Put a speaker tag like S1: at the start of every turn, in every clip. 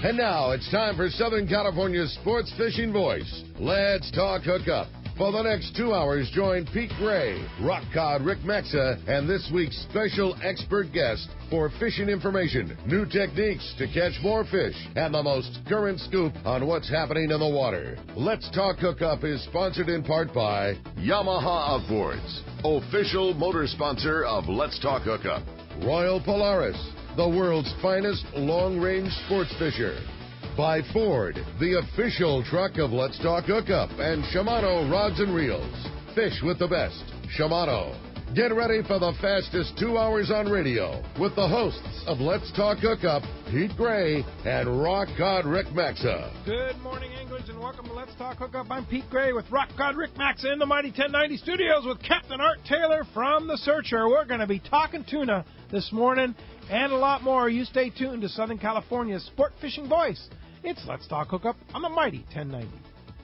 S1: And now it's time for Southern California's sports fishing voice. Let's talk hookup. For the next 2 hours, join Pete Gray, rock cod Rick Maxa, and this week's special expert guest for fishing information, new techniques to catch more fish, and the most current scoop on what's happening in the water. Let's Talk Hookup is sponsored in part by Yamaha Outboards, official motor sponsor of Let's Talk Hookup. Royal Polaris, the world's finest long-range sports fisher. By Ford, the official truck of Let's Talk Hookup, and Shimano Rods and Reels. Fish with the best. Shimano. Get ready for the fastest 2 hours on radio with the hosts of Let's Talk Hookup, Pete Gray and Rock God Rick Maxa.
S2: Good morning, English, and welcome to Let's Talk Hookup. I'm Pete Gray with Rock God Rick Maxa in the Mighty 1090 studios with Captain Art Taylor from The Searcher. We're going to be talking tuna this morning and a lot more. You stay tuned to Southern California's sport fishing voice. It's Let's Talk Hookup on the Mighty 1090.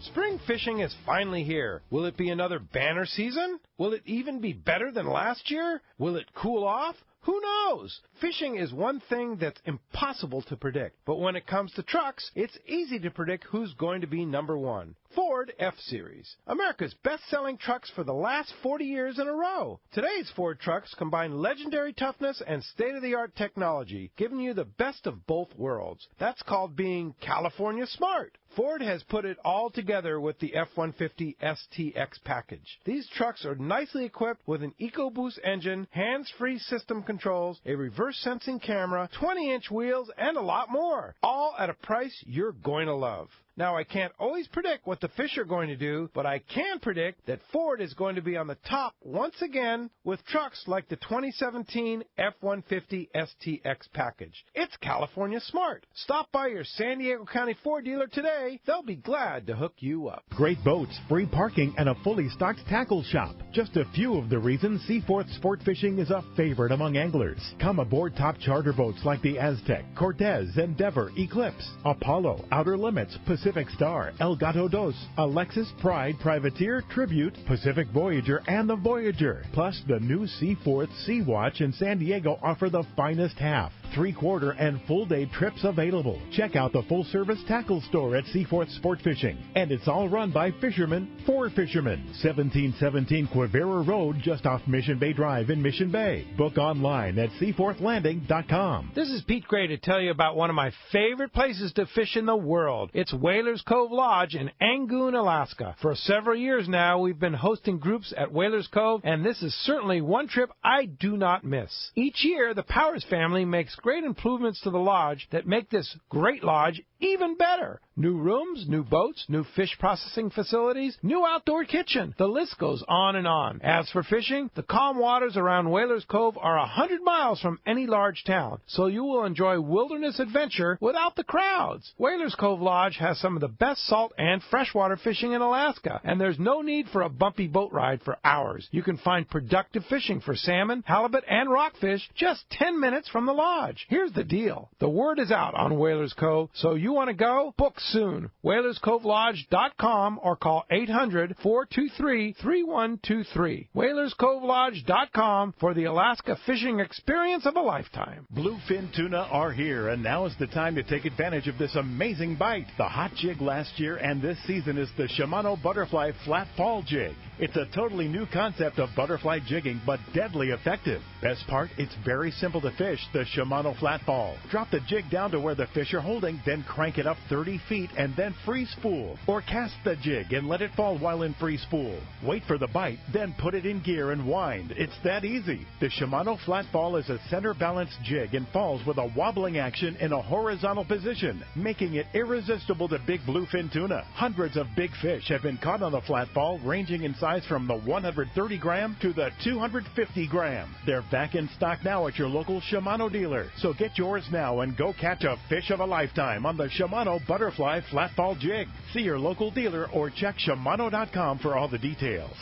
S2: Spring fishing is finally here. Will it be another banner season? Will it even be better than last year? Will it cool off? Who knows? Fishing is one thing that's impossible to predict. But when it comes to trucks, it's easy to predict who's going to be number one. Ford F-Series, America's best-selling trucks for the last 40 years in a row. Today's Ford trucks combine legendary toughness and state-of-the-art technology, giving you the best of both worlds. That's called being California smart. Ford has put it all together with the F-150 STX package. These trucks are nicely equipped with an EcoBoost engine, hands-free system controls, a reverse-sensing camera, 20-inch wheels, and a lot more. All at a price you're going to love. Now, I can't always predict what the fish are going to do, but I can predict that Ford is going to be on the top once again with trucks like the 2017 F-150 STX package. It's California smart. Stop by your San Diego County Ford dealer today. They'll be glad to hook you up.
S3: Great boats, free parking, and a fully stocked tackle shop. Just a few of the reasons Seaforth Sport Fishing is a favorite among anglers. Come aboard top charter boats like the Aztec, Cortez, Endeavor, Eclipse, Apollo, Outer Limits, Pacific Star, El Gato Dos, Alexis, Pride, Privateer, Tribute, Pacific Voyager, and the Voyager. Plus, the new Seaforth Sea Watch in San Diego offer the finest half, three-quarter, and full-day trips available. Check out the full-service tackle store at Seaforth Sport Fishing. And it's all run by fishermen for fishermen. 1717 Quivira Road, just off Mission Bay Drive in Mission Bay. Book online at seaforthlanding.com.
S2: This is Pete Gray to tell you about one of my favorite places to fish in the world. It's Whalers Cove Lodge in Angoon, Alaska. For several years now, we've been hosting groups at Whalers Cove, and this is certainly one trip I do not miss. Each year, the Powers family makes great improvements to the lodge that make this great lodge even better. New rooms, new boats, new fish processing facilities, new outdoor kitchen. The list goes on and on. As for fishing, the calm waters around Whalers Cove are 100 miles from any large town, so you will enjoy wilderness adventure without the crowds. Whalers Cove Lodge has some of the best salt and freshwater fishing in Alaska, and there's no need for a bumpy boat ride for hours. You can find productive fishing for salmon, halibut, and rockfish just 10 minutes from the lodge. Here's the deal. The word is out on Whalers Cove, so you want to go? Book soon. WhalersCoveLodge.com or call 800-423-3123. WhalersCoveLodge.com for the Alaska fishing experience of a lifetime.
S3: Bluefin tuna are here, and now is the time to take advantage of this amazing bite. The hot jig last year and this season is the Shimano Butterfly Flat Fall Jig. It's a totally new concept of butterfly jigging, but deadly effective. Best part, it's very simple to fish the Shimano Flat Fall. Drop the jig down to where the fish are holding, then crank it up 30 feet and then free spool. Or cast the jig and let it fall while in free spool. Wait for the bite, then put it in gear and wind. It's that easy. The Shimano Flat Fall is a center balanced jig and falls with a wobbling action in a horizontal position, making it irresistible to big bluefin tuna. Hundreds of big fish have been caught on the Flat Fall, ranging in size from the 130 gram to the 250 gram. They're back in stock now at your local Shimano dealer. So get yours now and go catch a fish of a lifetime on the Shimano Butterfly Flat Fall Jig. See your local dealer or check Shimano.com for all the details.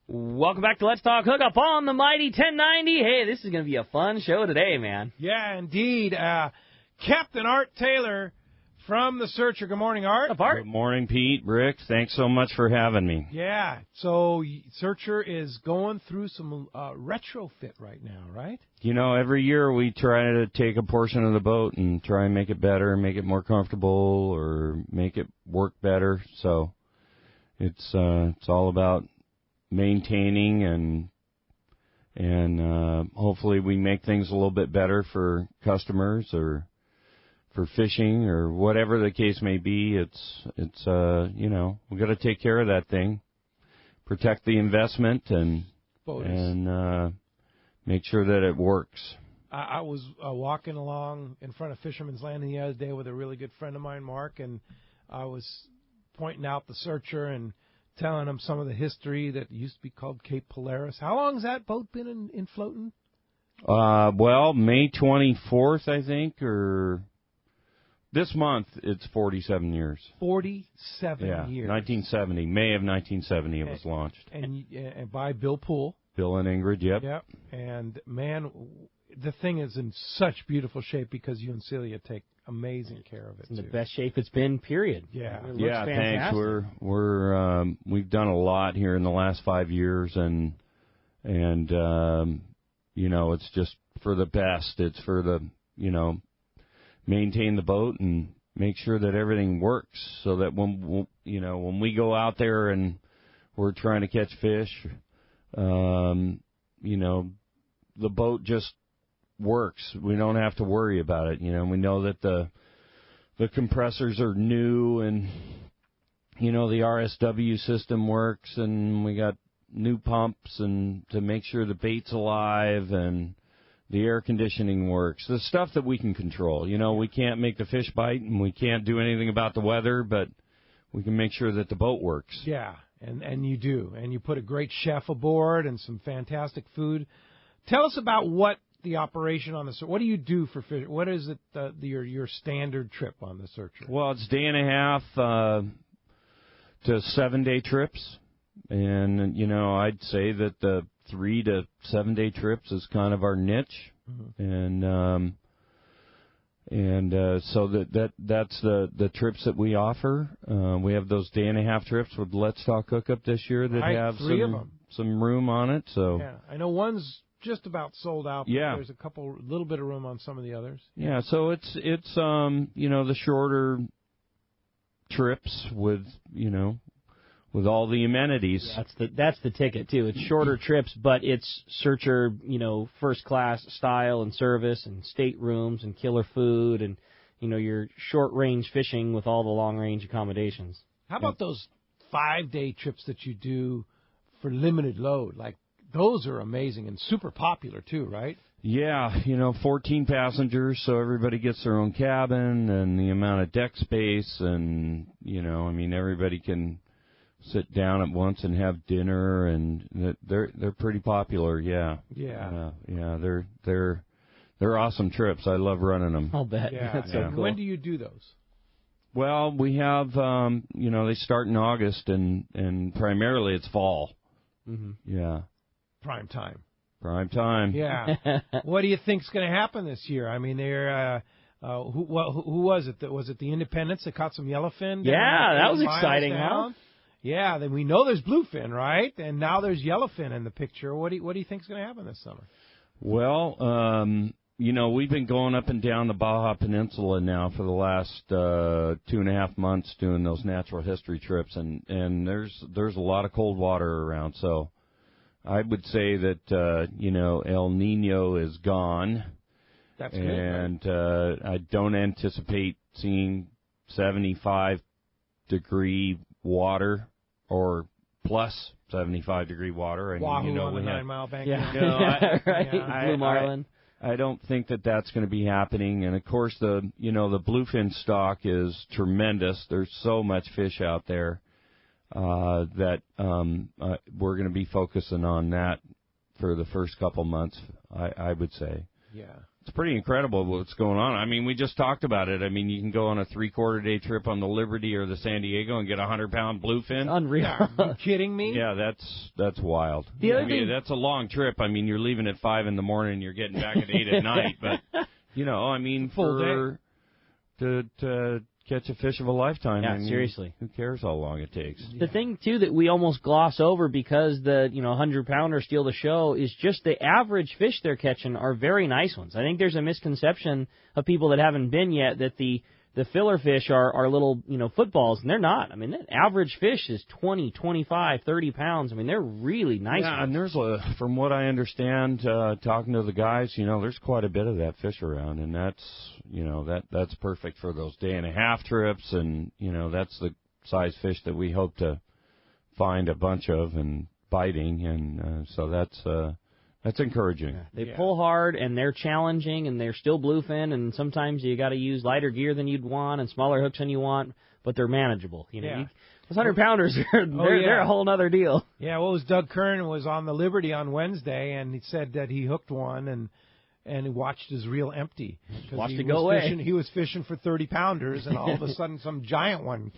S4: Welcome back to Let's Talk Hookup on the Mighty 1090. Hey, this is going to be a fun show today, man.
S2: Yeah, indeed. Captain Art Taylor from The Searcher. Good morning, Art.
S5: Good morning, Pete. Rick, thanks so much for having me.
S2: Yeah, so Searcher is going through some retrofit right now, right?
S5: You know, every year we try to take a portion of the boat and try and make it better, make it more comfortable, or make it work better. So it's all about maintaining and hopefully we make things a little bit better for customers or for fishing or whatever the case may be. It's you know, we got to take care of that thing, protect the investment, and make sure that it works.
S2: I was walking along in front of Fisherman's Landing the other day with a really good friend of mine, Mark, and I was pointing out the Searcher and telling him some of the history that used to be called Cape Polaris. How long has that boat been in floating?
S5: Well, May 24th, I think, or this month, it's 47 years.
S2: 47 years.
S5: 1970. May of 1970 it was launched.
S2: And by Bill Poole.
S5: Bill and Ingrid, yep.
S2: Yep. And, man, the thing is in such beautiful shape because you and Celia take amazing care of it.
S4: It's in the best shape it's been, period.
S2: Yeah.
S4: It looks
S5: fantastic.
S4: Thanks.
S5: We've done a lot here in the last 5 years, and you know, it's just for the best. It's for the, you know, maintain the boat and make sure that everything works so that when we go out there and we're trying to catch fish, you know, the boat just works. We don't have to worry about it. You know, we know that the compressors are new, and you know, the RSW system works, and we got new pumps and to make sure the bait's alive and the air conditioning works. The stuff that we can control. You know, we can't make the fish bite and we can't do anything about the weather, but we can make sure that the boat works.
S2: Yeah, and you do. And you put a great chef aboard and some fantastic food. Tell us about what the operation on the Searcher. What do you do for fish? What is it your standard trip on the Searcher?
S5: Well, it's day and a half to 7 day trips, and you know, I'd say that the 3 to 7 day trips is kind of our niche, and so that's the trips that we offer. We have those day and a half trips with Let's Talk Hookup this year that have
S2: 3 of them.
S5: Some room on it. So
S2: yeah, I know one's just about sold out. But
S5: yeah,
S2: there's a little bit of room on some of the others.
S5: Yeah, so it's you know, the shorter trips with, you know, with all the amenities.
S4: Yeah, that's the ticket too. It's shorter trips, but it's Searcher, you know, first class style and service and staterooms and killer food and, you know, your short range fishing with all the long range accommodations.
S2: How about those 5 day trips that you do for limited load? Like, those are amazing and super popular too, right?
S5: Yeah, you know, 14 passengers, so everybody gets their own cabin and the amount of deck space, and, you know, I mean, everybody can sit down at once and have dinner, and they're pretty popular. Yeah. They're awesome trips. I love running them.
S4: I'll bet.
S2: Yeah.
S4: That's so cool.
S2: When do you do those?
S5: Well, we have you know, they start in August, and primarily it's fall.
S4: Mm-hmm.
S5: Yeah.
S2: Prime time.
S5: Yeah.
S2: What do you think's going to happen this year? I mean, they're who was it? Was it the Independents that caught some yellowfin?
S4: Yeah, that was exciting, huh?
S2: Yeah, then we know there's bluefin, right? And now there's yellowfin in the picture. What do you think's going to happen this summer?
S5: Well, you know, we've been going up and down the Baja Peninsula now for the last 2.5 months doing those natural history trips, and there's a lot of cold water around, so I would say that, you know, El Nino is gone.
S2: That's good.
S5: And I don't anticipate seeing 75-degree water or plus 75-degree water. And,
S2: Wahoo,
S5: you know,
S2: on the 9 Mile Bank.
S4: Yeah.
S5: You know,
S4: right. Blue Marlin.
S5: I don't think that that's going to be happening. And, of course, the bluefin stock is tremendous. There's so much fish out there. That we're going to be focusing on that for the first couple months, I would say.
S2: Yeah.
S5: It's pretty incredible what's going on. I mean, we just talked about it. I mean, you can go on a 3/4 day trip on the Liberty or the San Diego and get a 100-pound bluefin.
S4: Unreal.
S2: Are you kidding me?
S5: Yeah, that's wild.
S4: The other thing,
S5: that's a long trip. I mean, you're leaving at 5 in the morning and you're getting back at 8 at night. But, you know, I mean,
S2: full day.
S5: to catch a fish of a lifetime.
S4: Yeah,
S5: I mean,
S4: seriously.
S5: Who cares how long it takes?
S4: The thing, too, that we almost gloss over because the 100-pounders steal the show is just the average fish they're catching are very nice ones. I think there's a misconception of people that haven't been yet that the filler fish are little, footballs, and they're not. I mean, the average fish is 20, 25, 30 pounds. I mean, they're really nice ones.
S5: And there's from what I understand, talking to the guys, there's quite a bit of that fish around, and that's perfect for those day-and-a-half trips, and, that's the size fish that we hope to find a bunch of and biting, and so that's encouraging.
S4: Yeah. They pull hard, and they're challenging, and they're still bluefin, and sometimes you got to use lighter gear than you'd want and smaller hooks than you want, but they're manageable. Those 100-pounders, they're a whole other deal.
S2: Yeah, well, it was Doug Kern was on the Liberty on Wednesday, and he said that he hooked one, and he watched his reel empty.
S4: Watched it go away.
S2: He was fishing for 30-pounders, and all of a sudden some giant one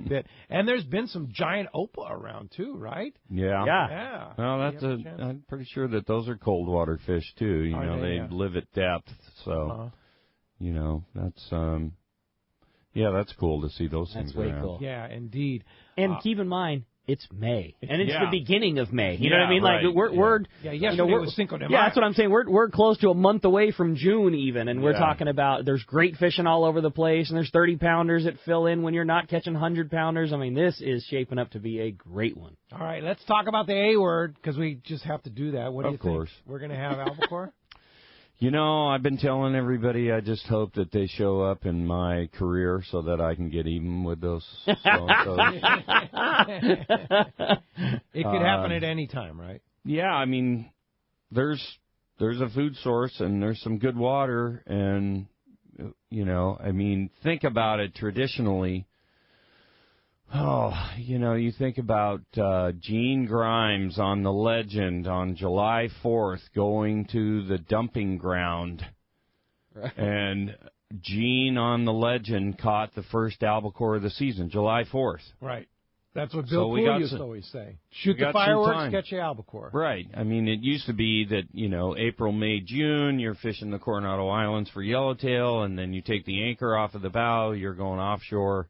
S2: bit. And there's been some giant opal around, too, right?
S5: Yeah. Well, I'm pretty sure that those are cold water fish, too. They live at depth. So, that's... that's cool to see those things around.
S4: That's way cool.
S2: Yeah, indeed.
S4: And keep in mind, it's May, and it's the beginning of May. You know what I mean?
S5: Right.
S4: Like we're
S2: yesterday was Cinco de Mayo.
S4: Yeah, that's what I'm saying. We're close to a month away from June even, and we're talking about there's great fishing all over the place, and there's 30-pounders that fill in when you're not catching 100-pounders. I mean, this is shaping up to be a great one.
S2: All right, let's talk about the A word because we just have to do that. What do you think? Of course, we're going to have albacore.
S5: I've been telling everybody I just hope that they show up in my career so that I can get even with those so-and-sos.
S2: It could happen at any time, right?
S5: Yeah, I mean, there's a food source and there's some good water and, think about it traditionally. You think about Gene Grimes on the Legend on July 4th going to the dumping ground. Right. And Gene on the Legend caught the first albacore of the season, July 4th.
S2: Right. That's what Bill Poole used to always say. Shoot the fireworks, catch your albacore.
S5: Right. I mean, it used to be that, April, May, June, you're fishing the Coronado Islands for yellowtail, and then you take the anchor off of the bow, you're going offshore.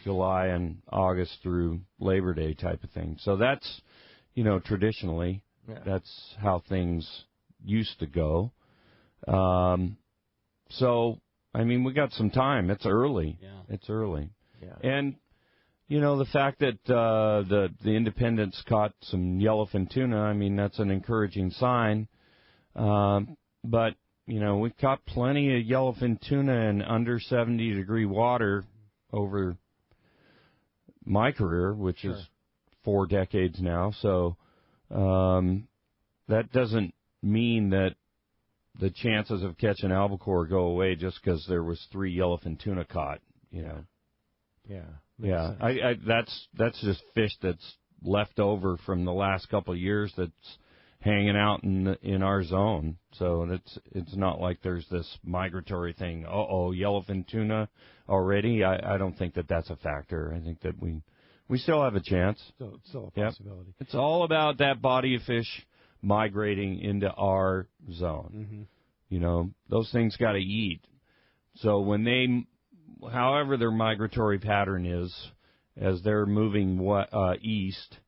S5: July and August through Labor Day type of thing. So that's, traditionally, that's how things used to go. We got some time. It's early. Yeah. It's early. Yeah. And, the fact that the independents caught some yellowfin tuna, that's an encouraging sign. But, we've caught plenty of yellowfin tuna in under 70-degree water over my career, which is 4 decades now. So that doesn't mean that the chances of catching albacore go away just because there was 3 yellowfin tuna caught. That's just fish that's left over from the last couple of years that's hanging out in our zone. So it's not like there's this migratory thing. Yellowfin tuna already. I don't think that that's a factor. I think that we still have a chance.
S2: Still a possibility.
S5: It's all about that body of fish migrating into our zone. Mm-hmm. Those things got to eat. So when however their migratory pattern is, as they're moving east,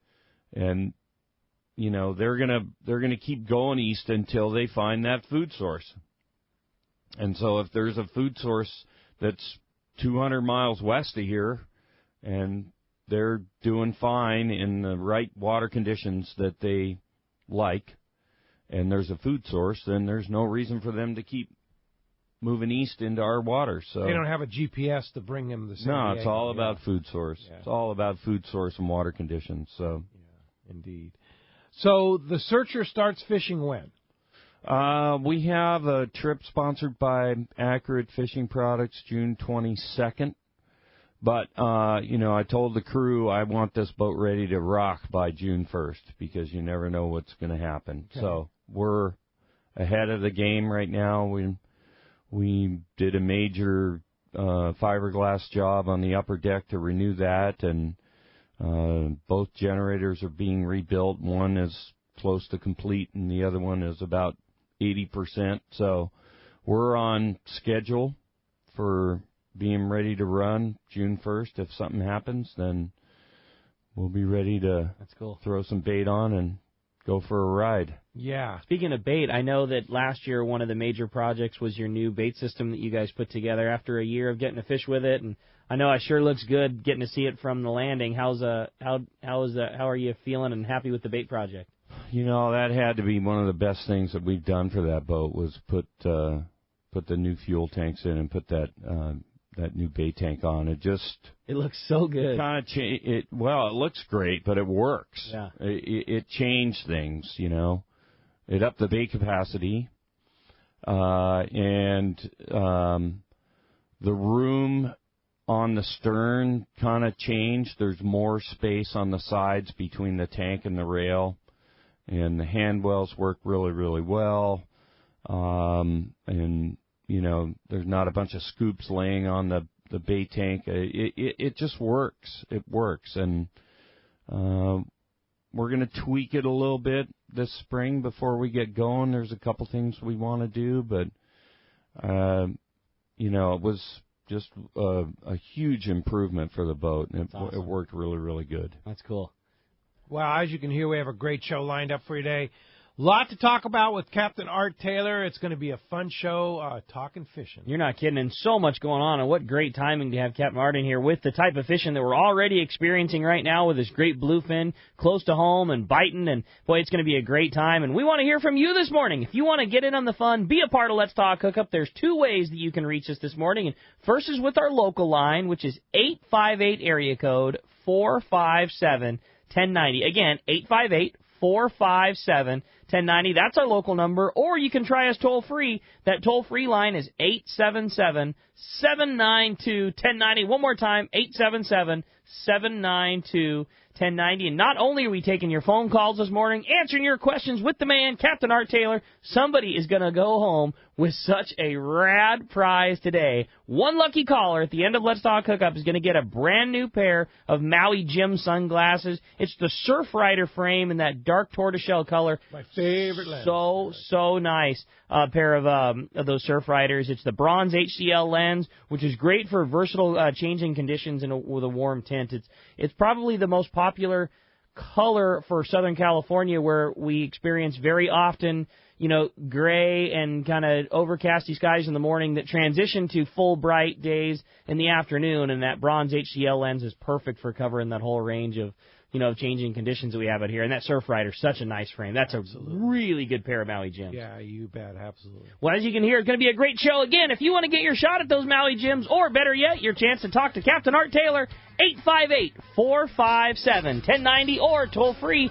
S5: and they're gonna keep going east until they find that food source. And so if there's a food source that's 200 miles west of here, and they're doing fine in the right water conditions that they like, and there's a food source, then there's no reason for them to keep moving east into our water. So
S2: they don't have a GPS to bring them the same.
S5: No, it's all about food source. Yeah. It's all about food source and water conditions. So,
S2: indeed. So the Searcher starts fishing when?
S5: We have a trip sponsored by Accurate Fishing Products, June 22nd. But, I told the crew I want this boat ready to rock by June 1st because you never know what's going to happen. Okay. So we're ahead of the game right now. We did a major fiberglass job on the upper deck to renew that, and both generators are being rebuilt. One is close to complete, and the other one is about 80%. So we're on schedule for being ready to run June 1st. If something happens, then we'll be ready to throw some bait on and go for a ride.
S2: Yeah.
S4: Speaking of bait, I know that last year one of the major projects was your new bait system that you guys put together after a year of getting to fish with it, and I know it sure looks good getting to see it from the landing. How are you feeling and happy with the bait project?
S5: You know, that had to be one of the best things that we've done for that boat was put the new fuel tanks in and put that new bait tank on. It
S4: looks so good.
S5: It looks great, but it works.
S4: Yeah.
S5: It changed things, you know. It upped the bait capacity, and the room on the stern kind of changed. There's more space on the sides between the tank and the rail, and the hand wells work really, really well. And, you know, there's not a bunch of scoops laying on the bait tank. It just works. It works. And we're going to tweak it a little bit this spring before we get going. There's a couple things we want to do, but, you know, it was just a huge improvement for the boat, and it worked really, really good.
S4: That's cool.
S2: Well, as you can hear, we have a great show lined up for you today. A lot to talk about with Captain Art Taylor. It's going to be a fun show, talking fishing.
S4: You're not kidding, and so much going on, and what great timing to have Captain Art in here with the type of fishing that we're already experiencing right now with this great bluefin close to home and biting, and boy, it's going to be a great time, and we want to hear from you this morning. If you want to get in on the fun, be a part of Let's Talk Hookup, there's two ways that you can reach us this morning, and first is with our local line, which is 858 area code 457-1090. Again, 858-457-1090. That's our local number, or you can try us toll-free. That toll-free line is 877-792-1090. One more time, 877-792-1090. And not only are we taking your phone calls this morning, answering your questions with the man, Captain Art Taylor, somebody is going to go home with such a rad prize today. One lucky caller at the end of Let's Talk Hookup is going to get a brand new pair of Maui Jim sunglasses. It's the Surfrider frame in that dark tortoiseshell color.
S2: My favorite lens.
S4: So nice. A pair of those Surfriders. It's the bronze HCL lens, which is great for versatile changing conditions with a warm tint. It's probably the most popular color for Southern California, where we experience very often, you know, gray and kind of overcasty skies in the morning that transition to full bright days in the afternoon, and that bronze HCL lens is perfect for covering that whole range of, you know, changing conditions that we have out here. And that Surfrider is such a nice frame. That's absolutely a really good pair of Maui Jims.
S2: Yeah, you bet, absolutely.
S4: Well, as you can hear, it's going to be a great show. Again, if you want to get your shot at those Maui Jims, or better yet, your chance to talk to Captain Art Taylor, 858-457-1090, or toll free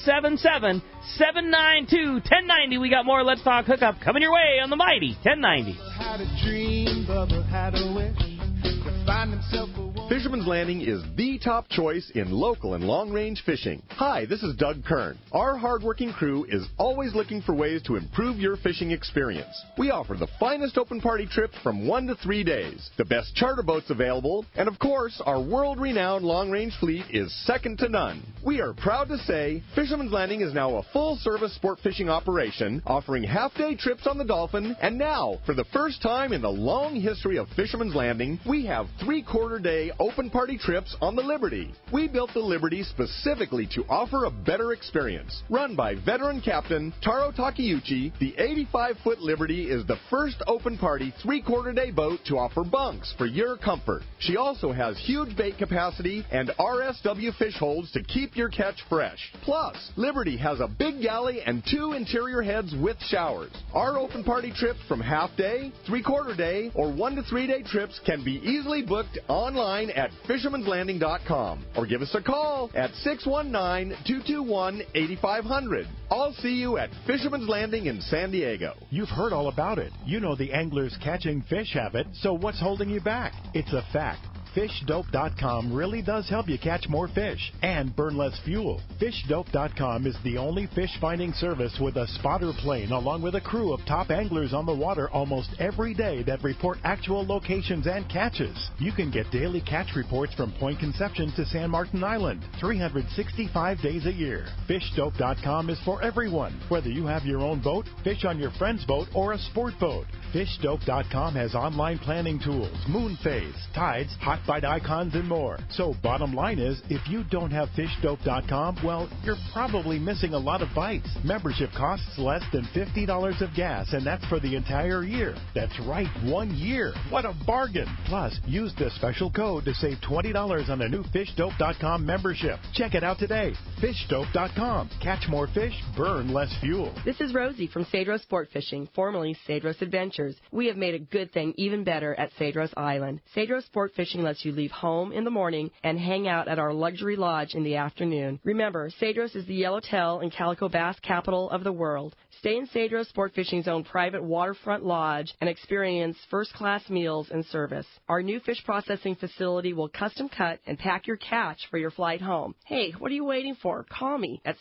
S4: 877-792-1090. We got more Let's Talk Hookup coming your way on the mighty 1090.
S6: Had a dream, Bubba had a wish to find himself a woman.
S7: Fisherman's Landing is the top choice in local and long-range fishing. Hi, this is Doug Kern. Our hardworking crew is always looking for ways to improve your fishing experience. We offer the finest open party trips from 1 to 3 days, the best charter boats available, and of course, our world-renowned long-range fleet is second to none. We are proud to say Fisherman's Landing is now a full-service sport fishing operation, offering half-day trips on the Dolphin, and now, for the first time in the long history of Fisherman's Landing, we have 3/4-day open party trips on the Liberty. We built the Liberty specifically to offer a better experience. Run by veteran captain Taro Takeuchi, the 85-foot Liberty is the first open party 3/4-day boat to offer bunks for your comfort. She also has huge bait capacity and RSW fish holds to keep your catch fresh. Plus, Liberty has a big galley and 2 interior heads with showers. Our open party trips from half-day, 3/4-day, or 1 to 3 day trips can be easily booked online at fishermanslanding.com or give us a call at 619-221-8500. I'll see you at Fisherman's Landing in San Diego.
S3: You've heard all about it. You know the angler's catching fish habit, so what's holding you back? It's a fact. FishDope.com really does help you catch more fish and burn less fuel. FishDope.com is the only fish finding service with a spotter plane along with a crew of top anglers on the water almost every day that report actual locations and catches. You can get daily catch reports from Point Conception to San Martin Island, 365 days a year. FishDope.com is for everyone, whether you have your own boat, fish on your friend's boat, or a sport boat. FishDope.com has online planning tools, moon phase, tides, hot bite icons, and more. So bottom line is, if you don't have FishDope.com, well, you're probably missing a lot of bites. Membership costs less than $50 of gas, and that's for the entire year. That's right, 1 year. What a bargain. Plus, use the special code to save $20 on a new FishDope.com membership. Check it out today. FishDope.com. Catch more fish, burn less fuel.
S8: This is Rosie from Cedros Sport Fishing, formerly Cedros Adventures. We have made a good thing even better at Cedros Island. Cedros Sport Fishing lets you leave home in the morning and hang out at our luxury lodge in the afternoon. Remember, Cedros is the yellowtail and calico bass capital of the world. Stay in Cedros Sport Fishing's own private waterfront lodge and experience first-class meals and service. Our new fish processing facility will custom cut and pack your catch for your flight home. Hey, what are you waiting for? Call me at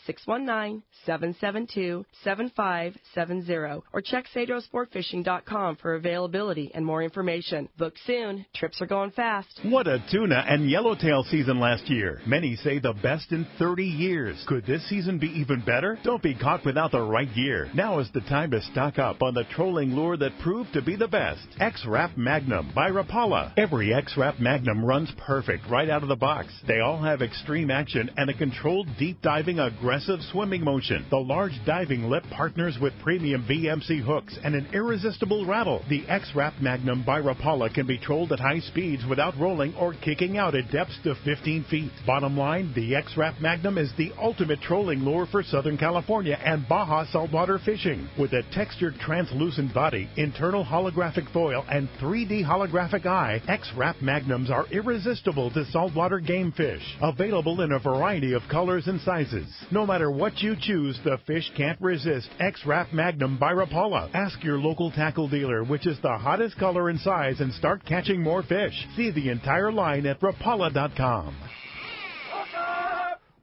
S8: 619-772-7570 or check CedrosSportFishing.com for availability and more information. Book soon. Trips are going fast.
S3: What a tuna and yellowtail season last year. Many say the best in 30 years. Could this season be even better? Don't be caught without the right gear. Now is the time to stock up on the trolling lure that proved to be the best. X-Rap Magnum by Rapala. Every X-Rap Magnum runs perfect right out of the box. They all have extreme action and a controlled deep diving aggressive swimming motion. The large diving lip partners with premium VMC hooks and an irresistible rattle. The X-Rap Magnum by Rapala can be trolled at high speeds without rolling or kicking out at depths to 15 feet. Bottom line, the X-Rap Magnum is the ultimate trolling lure for Southern California and Baja saltwater fishing. With a textured translucent body, internal holographic foil, and 3D holographic eye, X-Rap Magnums are irresistible to saltwater game fish. Available in a variety of colors and sizes. No matter what you choose, the fish can't resist X-Rap Magnum by Rapala. Ask your local tackle dealer which is the hottest color and size and start catching more fish. See the entire line at Rapala.com.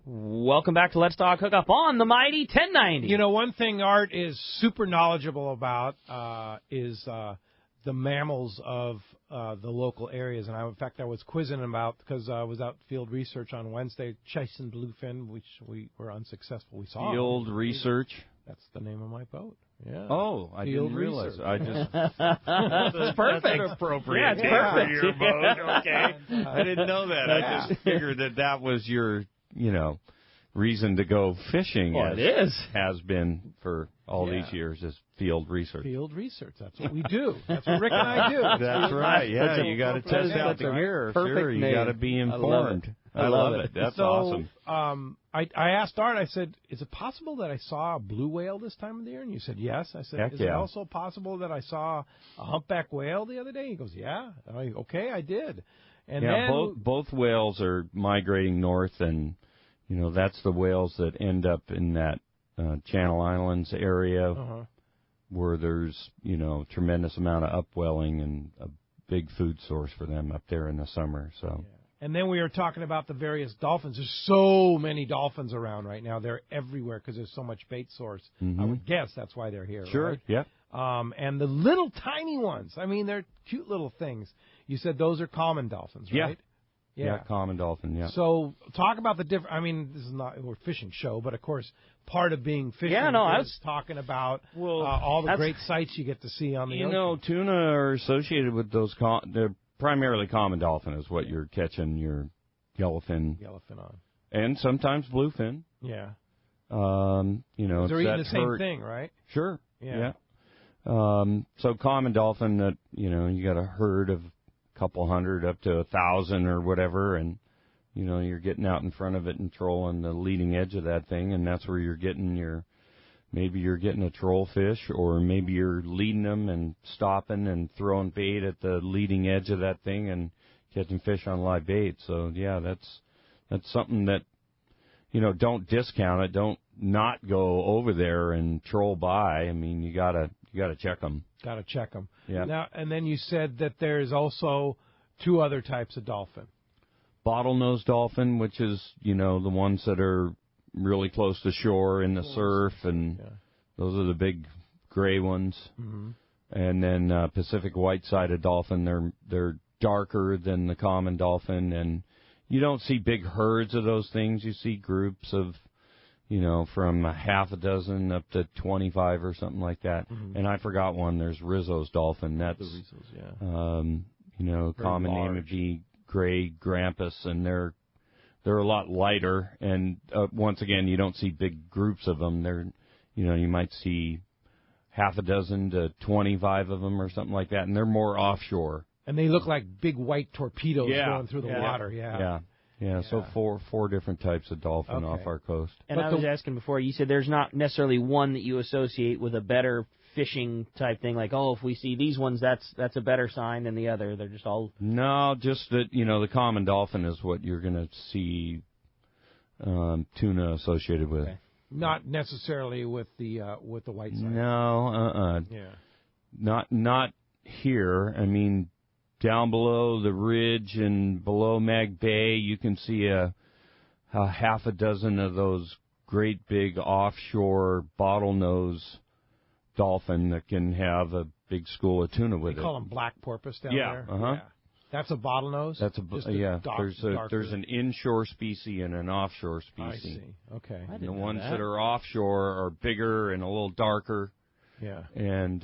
S4: Welcome back to Let's Talk Hookup on the Mighty 1090.
S2: You know, one thing Art is super knowledgeable about is the mammals of the local areas. And in fact, I was quizzing him about, because I was out field research on Wednesday, chasing bluefin, which we were unsuccessful. We saw
S5: field research.
S2: That's the name of my boat. Yeah.
S5: Oh, I didn't realize. I just
S4: that's perfect.
S5: That's an appropriate name for your boat. Okay, I didn't know that. I just figured that was your, reason to go fishing.
S4: Well, it is.
S5: Has been for all these years is field research.
S2: Field research. That's what we do. That's what Rick and I do.
S5: That's right. Yeah, you got to test out the gear. Sure, you got to be informed. I love it. That's awesome.
S2: I asked Art, I said, is it possible that I saw a blue whale this time of the year? And you said, yes. I said, is it also possible that I saw a humpback whale the other day? He goes, yeah. Okay, I did. And then
S5: both whales are migrating north, and, that's the whales that end up in that Channel Islands area where there's, tremendous amount of upwelling and a big food source for them up there in the summer. So.
S2: Yeah. And then we were talking about the various dolphins. There's so many dolphins around right now. They're everywhere because there's so much bait source.
S5: Mm-hmm.
S2: I would guess that's why they're here.
S5: Sure,
S2: right?
S5: yeah.
S2: And the little tiny ones, they're cute little things. You said those are common dolphins, right?
S5: Yeah, common dolphin, yeah.
S2: So talk about the different, this is not a fishing show, but of course part of being fishing is talking about all the great sights you get to see on the ocean.
S5: Tuna are associated with those, they're primarily common dolphin is what you're catching your yellowfin
S2: on.
S5: And sometimes bluefin.
S2: Yeah.
S5: They're
S2: eating the same thing, right?
S5: Sure, yeah. So common dolphin that, you got a herd of couple hundred up to 1,000 or whatever, and you're getting out in front of it and trolling the leading edge of that thing, and that's where you're getting maybe you're getting a troll fish, or maybe you're leading them and stopping and throwing bait at the leading edge of that thing and catching fish on live bait. So yeah, that's something that don't discount it. Don't not go over there and troll by. You gotta check them.
S2: Got to check them.
S5: Yeah.
S2: Now, and then you said that there's also two other types of dolphin.
S5: Bottlenose dolphin, which is, the ones that are really close to shore in the surf, and those are the big gray ones.
S2: Mm-hmm.
S5: And then Pacific white-sided dolphin, they're darker than the common dolphin, and you don't see big herds of those things. You see groups of, from a half a dozen up to 25 or something like that.
S2: Mm-hmm.
S5: And I forgot one. There's Rizzo's dolphin. That's,
S2: the Rizzo's,
S5: common
S2: large.
S5: name would be gray grampus, and they're a lot lighter. And once again, you don't see big groups of them. They're, you might see half a dozen to 25 of them or something like that, and they're more offshore.
S2: And they look like big white torpedoes going through the water.
S5: Yeah. So four different types of dolphin off our coast.
S4: And I was asking before, you said there's not necessarily one that you associate with a better fishing type thing, like, if we see these ones, that's a better sign than the other. They're just all...
S5: No, just that, the common dolphin is what you're going to see tuna associated with.
S2: Okay. Not necessarily with the white side.
S5: No, Not here. I mean, down below the ridge and below Mag Bay, you can see a half a dozen of those great big offshore bottlenose dolphin that can have a big school of tuna with it.
S2: They call them black porpoise down there.
S5: Uh-huh.
S2: Yeah. That's a bottlenose?
S5: That's there's an inshore species and an offshore species.
S2: I see. Okay.
S5: The ones that are offshore are bigger and a little darker.
S2: Yeah.
S5: And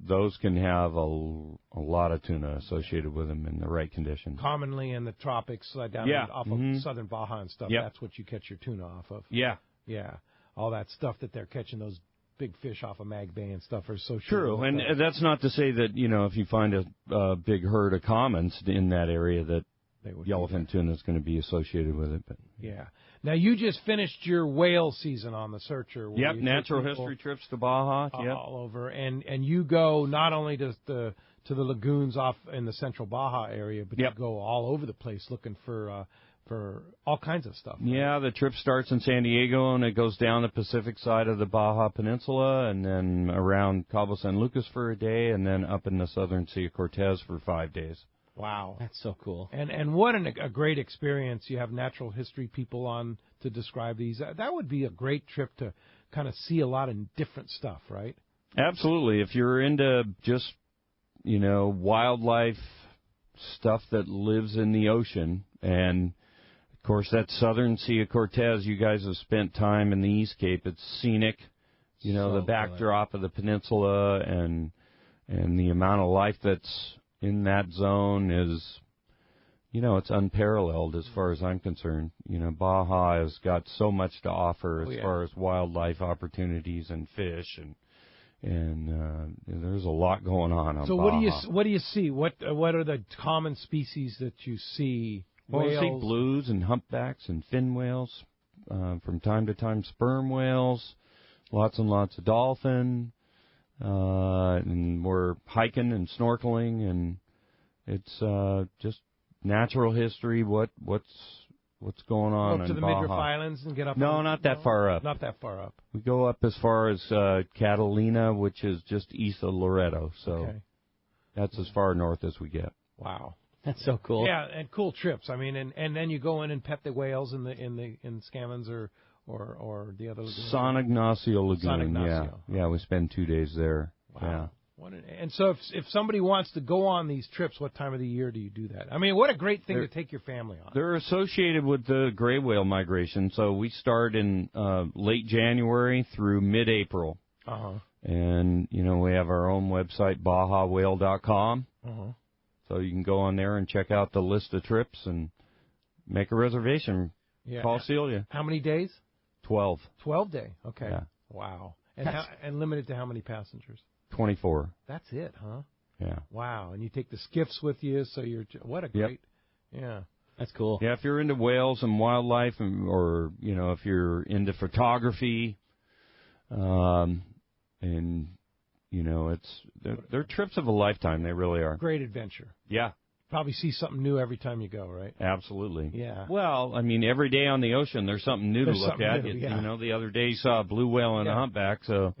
S5: those can have a lot of tuna associated with them in the right conditions.
S2: Commonly in the tropics, down off of southern Baja and stuff. That's what you catch your tuna off of.
S5: Yeah.
S2: Yeah. All that stuff that they're catching, those big fish off of Mag Bay and stuff, are so
S5: true. And that's not to say that, if you find a big herd of commons in that area, that yellowfin tuna is going to be associated with it. But
S2: yeah. Now, you just finished your whale season on the Searcher.
S5: Yep, natural history trips to Baja.
S2: All over. And you go not only to the lagoons off in the central Baja area, but you go all over the place looking for all kinds of stuff. Right?
S5: Yeah, the trip starts in San Diego, and it goes down the Pacific side of the Baja Peninsula, and then around Cabo San Lucas for a day, and then up in the southern Sea of Cortez for 5 days.
S2: Wow.
S4: That's so cool.
S2: And what a great experience. You have natural history people on to describe these. That would be a great trip to kind of see a lot of different stuff, right?
S5: Absolutely. If you're into just, wildlife stuff that lives in the ocean, and, of course, that southern Sea of Cortez, you guys have spent time in the East Cape. It's scenic, the backdrop of the peninsula, and the amount of life that's in that zone is, it's unparalleled as far as I'm concerned. Baja has got so much to offer as far as wildlife opportunities and fish, and there's a lot going on
S2: so
S5: Baja.
S2: What do you see? What are the common species that you see?
S5: Well, you see blues and humpbacks and fin whales, from time to time sperm whales, lots and lots of dolphin. And we're hiking and snorkeling, and it's just natural history. What's going on
S2: up to
S5: in
S2: the
S5: Baja.
S2: Midriff Islands and get up?
S5: No, not that far up.
S2: Not that far up.
S5: We go up as far as Catalina, which is just east of Loreto. So that's as far north as we get.
S2: Wow.
S4: That's so cool.
S2: Yeah, and cool trips. I mean, and then you go in and pet the whales in Scammons or the other lagoon.
S5: San Ignacio Lagoon.
S2: San Ignacio.
S5: Yeah, we spend 2 days there.
S2: Wow. And so if somebody wants to go on these trips, what time of the year do you do that? I mean, what a great thing to take your family on.
S5: They're associated with the gray whale migration, so we start in late January through mid-April.
S2: Uh-huh.
S5: And, we have our own website, BajaWhale.com.
S2: Uh-huh.
S5: So you can go on there and check out the list of trips and make a reservation.
S2: Yeah.
S5: Call Celia.
S2: How many days?
S5: 12.
S2: 12 day. Okay.
S5: Yeah.
S2: Wow. And limited to how many passengers?
S5: 24.
S2: That's it, huh?
S5: Yeah.
S2: Wow. And you take the skiffs with you, so what a great, yeah.
S4: That's cool.
S5: Yeah, if you're into whales and wildlife, or, if you're into photography, they're trips of a lifetime. They really are.
S2: Great adventure.
S5: Yeah.
S2: Probably see something new every time you go, right?
S5: Absolutely.
S2: Yeah.
S5: Well, I mean, every day on the ocean, there's something new to look at.
S2: New, yeah.
S5: The other day you saw a blue whale and a humpback, so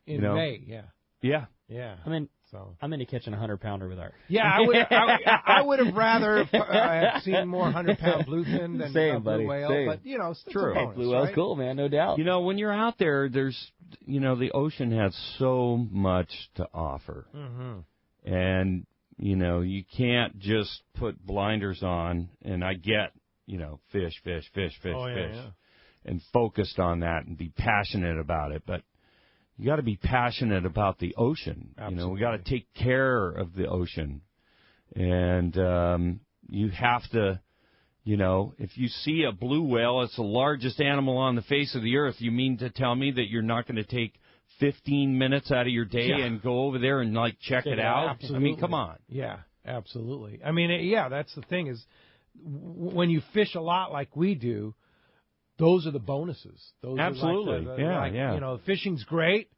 S2: in May, yeah.
S5: Yeah.
S2: Yeah.
S4: I mean,
S2: So
S4: I'm into catching a 100-pounder with Art.
S2: yeah, I would have rather have seen more 100-pound bluefin than
S4: Same,
S2: a blue
S4: buddy.
S2: whale.
S4: Same.
S2: But it's
S5: True.
S2: a bonus,
S4: Blue whale's
S2: right?
S4: cool, man, no doubt.
S5: When you're out there, there's, the ocean has so much to offer.
S2: Mm-hmm.
S5: And, you can't just put blinders on, and I get, fish,
S2: Oh, yeah, yeah.
S5: and focused on that and be passionate about it. But you got to be passionate about the ocean.
S2: Absolutely.
S5: We got to take care of the ocean. And you have to, if you see a blue whale, it's the largest animal on the face of the earth. You mean to tell me that you're not going to take 15 minutes out of your day and go over there and, check it out?
S2: Absolutely.
S5: I mean, come on.
S2: Yeah, absolutely. I mean, that's the thing is when you fish a lot like we do, those are the bonuses. Those
S5: Absolutely.
S2: Are
S5: Yeah.
S2: Fishing's great.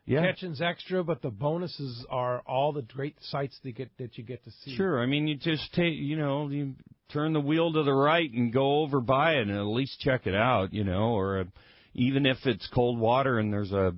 S5: Yeah.
S2: Catching's extra, but the bonuses are all the great sights that you get to see.
S5: Sure. I mean, you just take, you turn the wheel to the right and go over by it and at least check it out, or even if it's cold water and there's a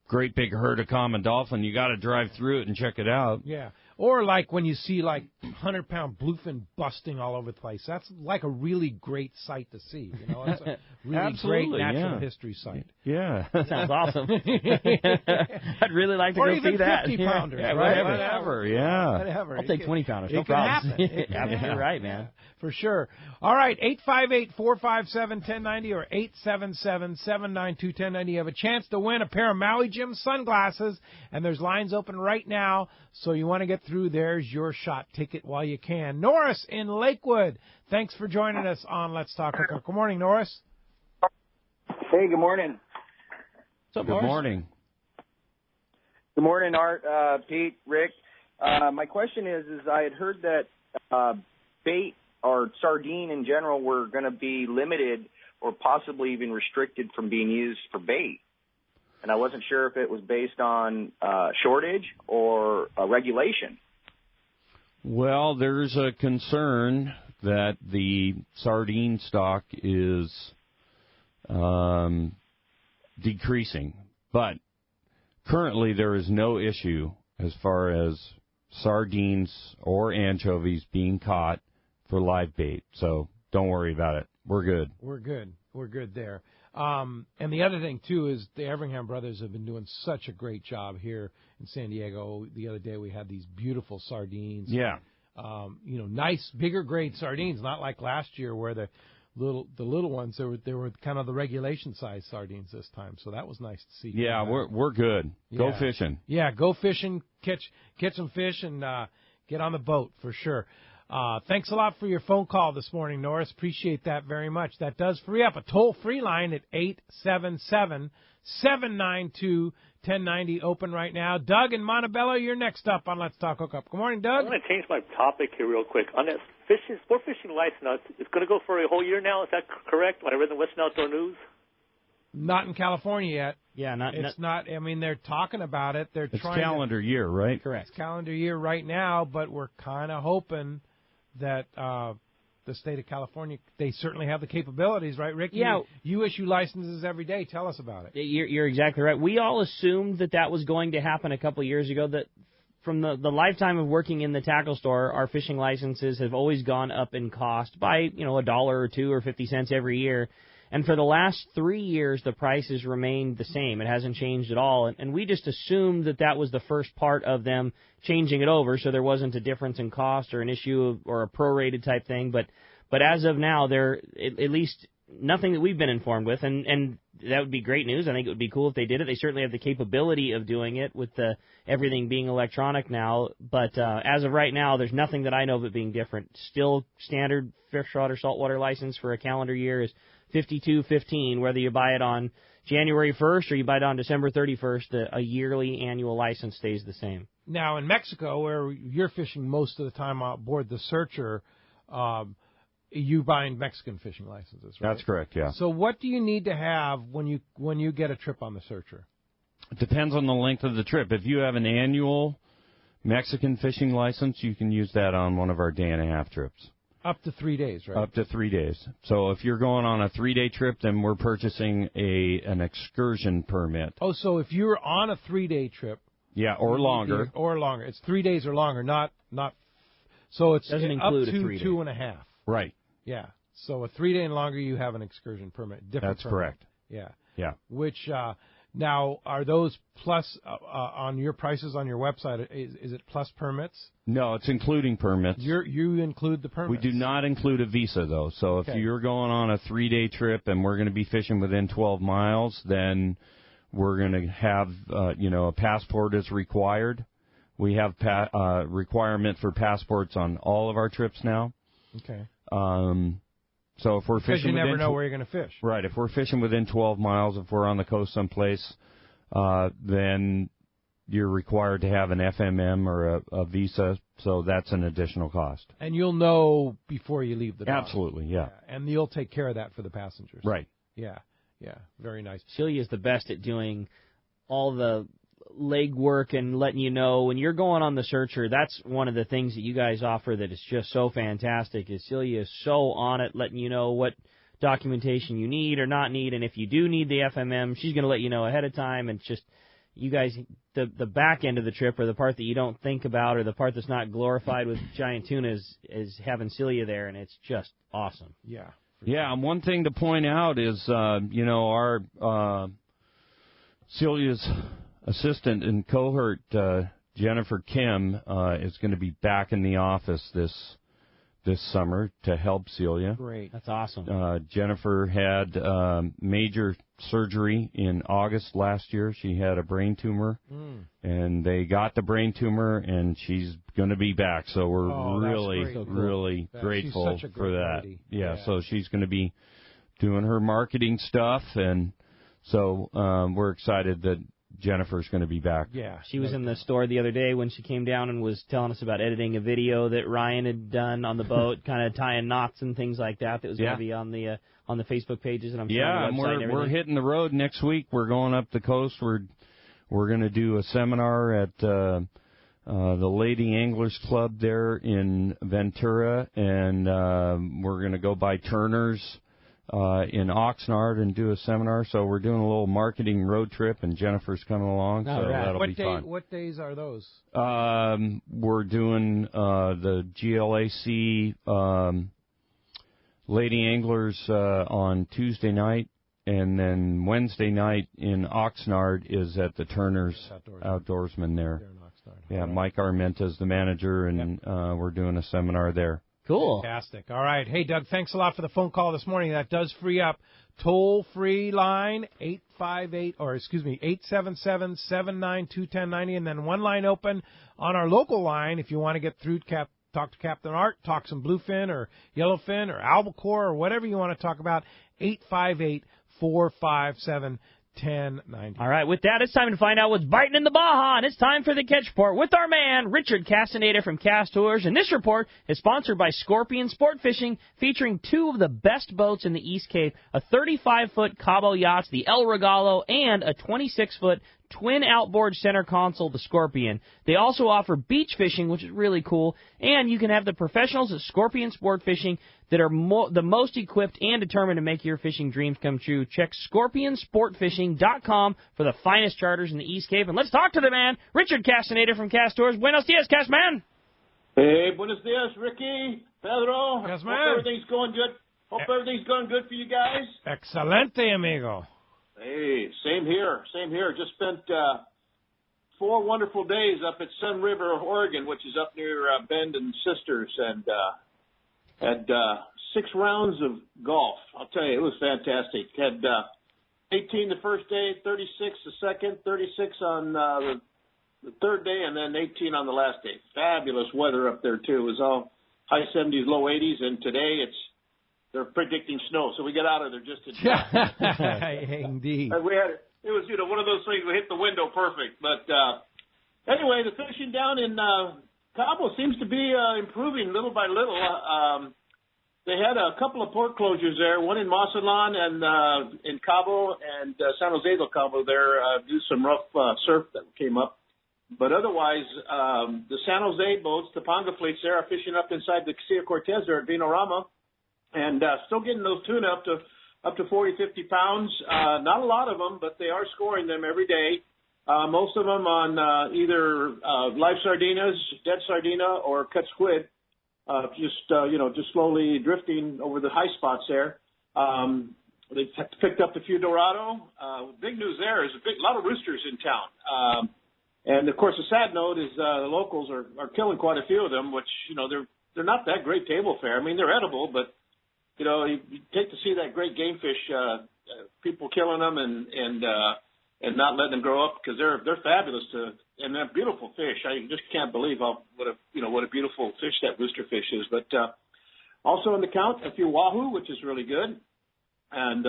S5: great big herd of common dolphin, you got to drive through it and check it out.
S2: Yeah. Or when you see 100-pound bluefin busting all over the place. That's like a really great sight to see. It's a really great natural history site.
S5: Yeah.
S4: Sounds awesome. I'd really like to
S2: or
S4: go
S2: even
S4: see that.
S2: 50-pounders,
S4: Yeah,
S2: right?
S5: Whatever, yeah.
S2: Whatever.
S4: I'll take 20-pounders. No
S2: It can
S4: problem.
S2: happen. It can happen.
S4: You're right, man.
S2: For sure. All right, 858-457-1090 or 877-792-1090. You have a chance to win a pair of Maui Jim sunglasses, and there's lines open right now, so you want to get through. There's your shot. Take it while you can. Norris in Lakewood, thanks for joining us on Let's Talk Hookup. Good morning, Norris.
S9: Hey, good morning.
S5: Good morning.
S9: Good morning, Art, Pete, Rick. My question is I had heard that bait or sardine in general were going to be limited or possibly even restricted from being used for bait. And I wasn't sure if it was based on shortage or regulation.
S5: Well, there's a concern that the sardine stock is decreasing. But currently there is no issue as far as sardines or anchovies being caught for live bait. So don't worry about it. We're good.
S2: We're good. We're good there. And the other thing, too, is the Everingham brothers have been doing such a great job here in San Diego. The other day we had these beautiful sardines.
S5: Yeah.
S2: Nice, bigger grade sardines, not like last year where the little ones, they were kind of the regulation size sardines this time. So that was nice to see.
S5: Yeah, we're good. Go fishing.
S2: Yeah, go fishing, catch some fish, and get on the boat for sure. Thanks a lot for your phone call this morning, Norris. Appreciate that very much. That does free up a toll-free line at 877-792-1090, open right now. Doug in Montebello, you're next up on Let's Talk Hookup. Good morning, Doug.
S10: I'm going to change my topic here real quick. On that sport fishing license, it's going to go for a whole year now. Is that correct? When I read the Western Outdoor News?
S2: Not in California yet.
S4: Yeah,
S2: It's not. I mean, they're talking about it. They're
S5: It's
S2: trying
S5: calendar year, right?
S4: Correct.
S2: It's calendar year right now, but we're kind of hoping that the state of California, they certainly have the capabilities, right, Rick?
S4: Yeah.
S2: You issue licenses every day. Tell us about it.
S4: You're exactly right. We all assumed that was going to happen a couple years ago, that from the lifetime of working in the tackle store, our fishing licenses have always gone up in cost by, $1 or $2 or 50 cents every year. And for the last 3 years, the price has remained the same. It hasn't changed at all. And we just assumed that was the first part of them changing it over, so there wasn't a difference in cost or an issue or a prorated type thing. But as of now, there at least nothing that we've been informed with, and that would be great news. I think it would be cool if they did it. They certainly have the capability of doing it with everything being electronic now. But as of right now, there's nothing that I know of it being different. Still standard freshwater saltwater license for a calendar year is $52.15, whether you buy it on January 1st or you buy it on December 31st, a yearly annual license stays the same.
S2: Now, in Mexico, where you're fishing most of the time aboard the Searcher, you buy Mexican fishing licenses, right?
S5: That's correct, yeah.
S2: So what do you need to have when you get a trip on the Searcher?
S5: It depends on the length of the trip. If you have an annual Mexican fishing license, you can use that on one of our day-and-a-half trips.
S2: Up to 3 days, right?
S5: Up to 3 days. So if you're going on a 3-day trip, then we're purchasing an excursion permit.
S2: Oh, so if you're on a 3-day trip,
S5: Yeah, or longer.
S2: Or longer. It's 3 days or longer, not. So it's
S4: Doesn't
S2: up
S4: include a
S2: to
S4: 3 day.
S2: 2.5.
S5: Right.
S2: Yeah. So a 3 day and longer, you have an excursion permit.
S5: That's correct.
S2: Yeah.
S5: Yeah.
S2: Which now are those plus on your prices on your website? Is it plus permits?
S5: No, it's including permits.
S2: You include the permits.
S5: We do not include a visa, though. So if you're going on a 3-day trip and we're going to be fishing within 12 miles, then we're going to have, a passport is required. We have requirement for passports on all of our trips now.
S2: Okay.
S5: So if we're
S2: because
S5: fishing,
S2: you never know where you're going to fish.
S5: Right. If we're fishing within 12 miles, if we're on the coast someplace, then you're required to have an FMM or a visa. So that's an additional cost.
S2: And you'll know before you leave the dock.
S5: Absolutely, yeah.
S2: And you'll take care of that for the passengers.
S5: Right.
S2: Yeah. Very nice.
S4: Celia's the best at doing all the legwork and letting you know when you're going on the Searcher. That's one of the things that you guys offer that is just so fantastic. Is Celia is so on it, letting you know what documentation you need or not need, and if you do need the FMM, she's going to let you know ahead of time. And just you guys, the back end of the trip, or the part that you don't think about, or the part that's not glorified with giant tuna, is having Celia there, and it's just awesome.
S2: Yeah.
S5: Yeah, and one thing to point out is, our Celia's assistant and cohort, Jennifer Kim, is going to be back in the office this summer to help Celia.
S2: Great.
S4: That's awesome.
S5: Jennifer had major surgery in August last year. She had a brain tumor, and they got the brain tumor, and she's going to be back. So we're really grateful for that.
S2: Lady.
S5: Yeah, so she's going to be doing her marketing stuff, and so we're excited that Jennifer's going to be back.
S2: Yeah.
S4: She was in the store the other day when she came down and was telling us about editing a video that Ryan had done on the boat, kind of tying knots and things like that. That was going to be on the Facebook pages, and I'm sure on the website.
S5: And we're hitting the road next week. We're going up the coast. We're going to do a seminar at the Lady Anglers Club there in Ventura, and we're going to go by Turner's in Oxnard and do a seminar. So we're doing a little marketing road trip, and Jennifer's coming along, so that'll be fun.
S2: What days are those?
S5: We're doing the GLAC Lady Anglers on Tuesday night, and then Wednesday night in Oxnard is at the Turner's Outdoorsman there. Yeah, Mike Armenta's the manager, and we're doing a seminar there.
S4: Cool.
S2: Fantastic. All right. Hey, Doug, thanks a lot for the phone call this morning. That does free up toll-free line 877-792-1090, and then one line open on our local line if you want to get through to talk to Captain Art, talk some bluefin or yellowfin or albacore or whatever you want to talk about, 858-457-1090.
S4: All right, with that, it's time to find out what's biting in the Baja, and it's time for the Catch Report with our man, Richard Castaneda from Cast Tours. And this report is sponsored by Scorpion Sport Fishing, featuring two of the best boats in the East Cape, a 35-foot Cabo yacht, the El Regalo, and a 26-foot twin outboard center console, the Scorpion. They also offer beach fishing, which is really cool, and you can have the professionals at Scorpion Sport Fishing that are the most equipped and determined to make your fishing dreams come true. Check ScorpionSportFishing.com for the finest charters in the East Cape. And let's talk to the man, Richard Castaneda from Cast Tours. Buenos dias, Cast Man.
S11: Hey, buenos dias, Ricky, Pedro.
S2: Yes, man.
S11: Hope everything's going good. Hope everything's going good for you guys.
S2: Excelente, amigo.
S11: Hey, same here. Just spent 4 wonderful days up at Sun River, Oregon, which is up near Bend and Sisters, and had 6 rounds of golf. I'll tell you, it was fantastic. Had 18 the first day, 36 the second, 36 on the third day, and then 18 on the last day. Fabulous weather up there, too. It was all high 70s, low 80s, and today they're predicting snow, so we got out of there just in time.
S2: Indeed.
S11: It was one of those things. We hit the window perfect. But anyway, the fishing down in Cabo seems to be improving little by little. They had a couple of port closures there, one in Mazatlan and in Cabo, and San Jose del Cabo there due to some rough surf that came up. But otherwise, the San Jose boats, the Ponga fleets there, are fishing up inside the Casilla Cortez there at Vinorama. And still getting those tuna up to 40, 50 pounds. Not a lot of them, but they are scoring them every day. Most of them on either live sardinas, dead sardina, or cut squid, just slowly drifting over the high spots there. They've picked up a few Dorado. Big news there is a lot of roosters in town. And, of course, the sad note is the locals are killing quite a few of them, which, they're not that great table fare. I mean, they're edible, but, you take to see that great game fish, people killing them and not letting them grow up because they're fabulous and they're beautiful fish. I just can't believe what a beautiful fish that rooster fish is. But also in the count, a few wahoo, which is really good. And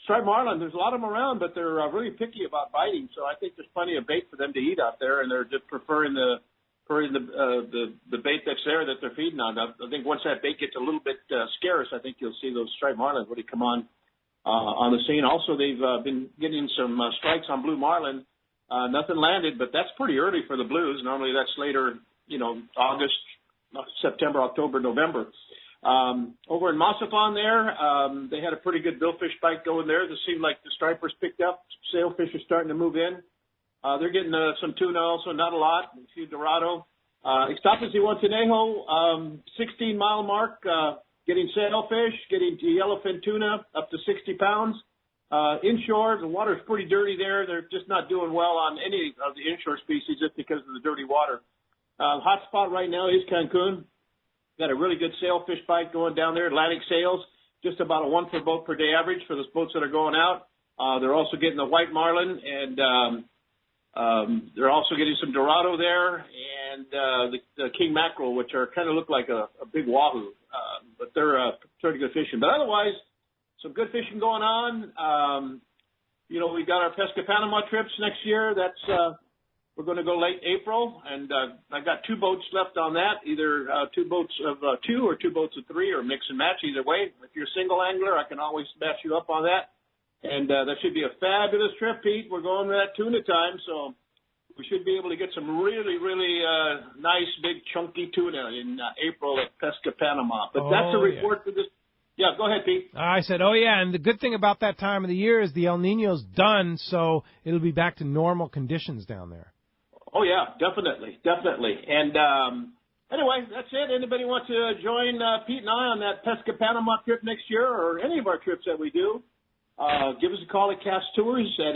S11: striped marlin, there's a lot of them around, but they're really picky about biting. So I think there's plenty of bait for them to eat out there, and they're just preferring the bait that's there that they're feeding on. I think once that bait gets a little bit scarce, I think you'll see those striped marlin really come on the scene. Also, they've been getting some strikes on blue marlin. Nothing landed, but that's pretty early for the blues. Normally that's later, August, September, October, November. Over in Massapon there, they had a pretty good billfish bite going there. It seemed like the stripers picked up. Sailfish are starting to move in. They're getting some tuna also, not a lot, a few Dorado. Ixtapas y Guantanejo, 16-mile mark, getting sailfish, getting yellowfin tuna up to 60 pounds. Inshore, the water's pretty dirty there. They're just not doing well on any of the inshore species just because of the dirty water. Hot spot right now is Cancun. Got a really good sailfish bite going down there. Atlantic sails, just about a 1 per boat per day average for those boats that are going out. They're also getting the white marlin, and they're also getting some Dorado there, and the king mackerel, which kind of look like a big wahoo. But they're pretty good fishing. But otherwise, some good fishing going on. We got our Pesca Panama trips next year. We're going to go late April, and I've got 2 boats left on that, either 2 boats of 2 or 2 boats of 3 or mix and match either way. If you're a single angler, I can always match you up on that. And that should be a fabulous trip, Pete. We're going to that tuna time, so we should be able to get some really, really nice, big, chunky tuna in April at Pesca Panama. But that's a report for this. Yeah, go ahead, Pete. I said,
S2: and the good thing about that time of the year is the El Niño's done, so it'll be back to normal conditions down there.
S11: Oh, yeah, definitely. And anyway, that's it. Anybody want to join Pete and I on that Pesca Panama trip next year or any of our trips that we do, give us a call at Cast Tours at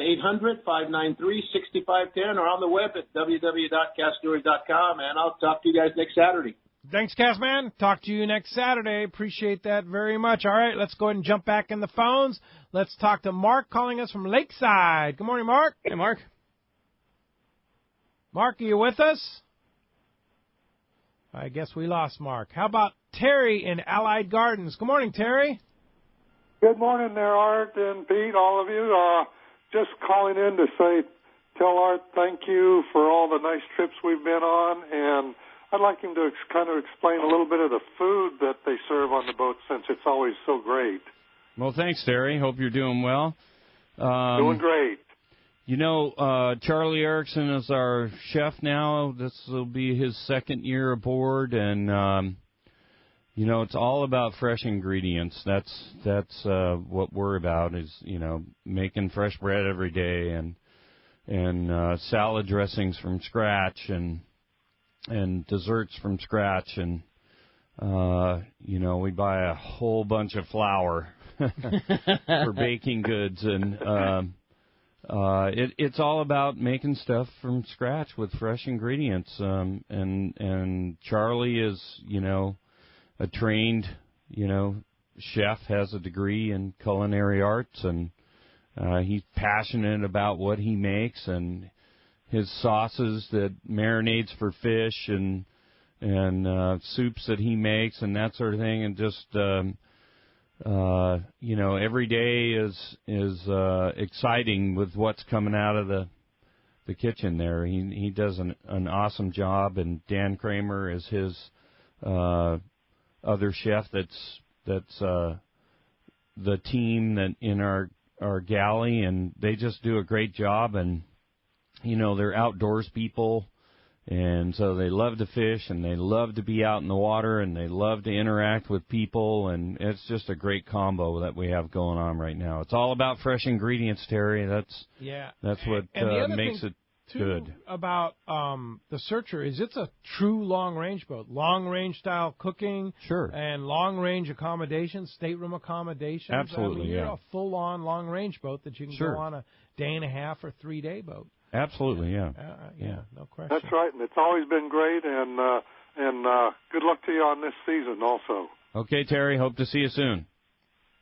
S11: 800-593-6510 or on the web at www.casttours.com, and I'll talk to you guys next Saturday.
S2: Thanks, Castman. Talk to you next Saturday. Appreciate that very much. All right, let's go ahead and jump back in the phones. Let's talk to Mark calling us from Lakeside. Good morning, Mark.
S4: Hey, Mark.
S2: Mark, are you with us? I guess we lost Mark. How about Terry in Allied Gardens? Good morning, Terry.
S12: Good morning there, Art and Pete, all of you. Just calling in to tell Art thank you for all the nice trips we've been on, and I'd like him to kind of explain a little bit of the food that they serve on the boat since it's always so great.
S5: Well, thanks, Terry. Hope you're doing well.
S12: Doing great.
S5: Charlie Erickson is our chef now. This will be his 2nd year aboard, and it's all about fresh ingredients. That's what we're about is making fresh bread every day and salad dressings from scratch and desserts from scratch, and we buy a whole bunch of flour for baking goods, and it's all about making stuff from scratch with fresh ingredients. And Charlie is, a trained, chef, has a degree in culinary arts, and he's passionate about what he makes and his sauces that marinades for fish and soups that he makes and that sort of thing. And just every day is exciting with what's coming out of the kitchen there. He does an awesome job, and Dan Kramer is his other chef. That's the team that in our galley, and they just do a great job. And they're outdoors people. And so they love to fish, and they love to be out in the water, and they love to interact with people, and it's just a great combo that we have going on right now. It's all about fresh ingredients, Terry. That's what makes it good.
S2: About the Searcher is it's a true long-range boat, long-range style cooking,
S5: Sure,
S2: and long-range accommodations, stateroom accommodations.
S5: Absolutely,
S2: you're
S5: yeah.
S2: a full-on long-range boat that you can
S5: Sure.
S2: go on a day and a half or 3-day boat.
S5: Absolutely, yeah.
S2: No question.
S12: That's right, and it's always been great, and good luck to you on this season also.
S5: Okay, Terry, hope to see you soon.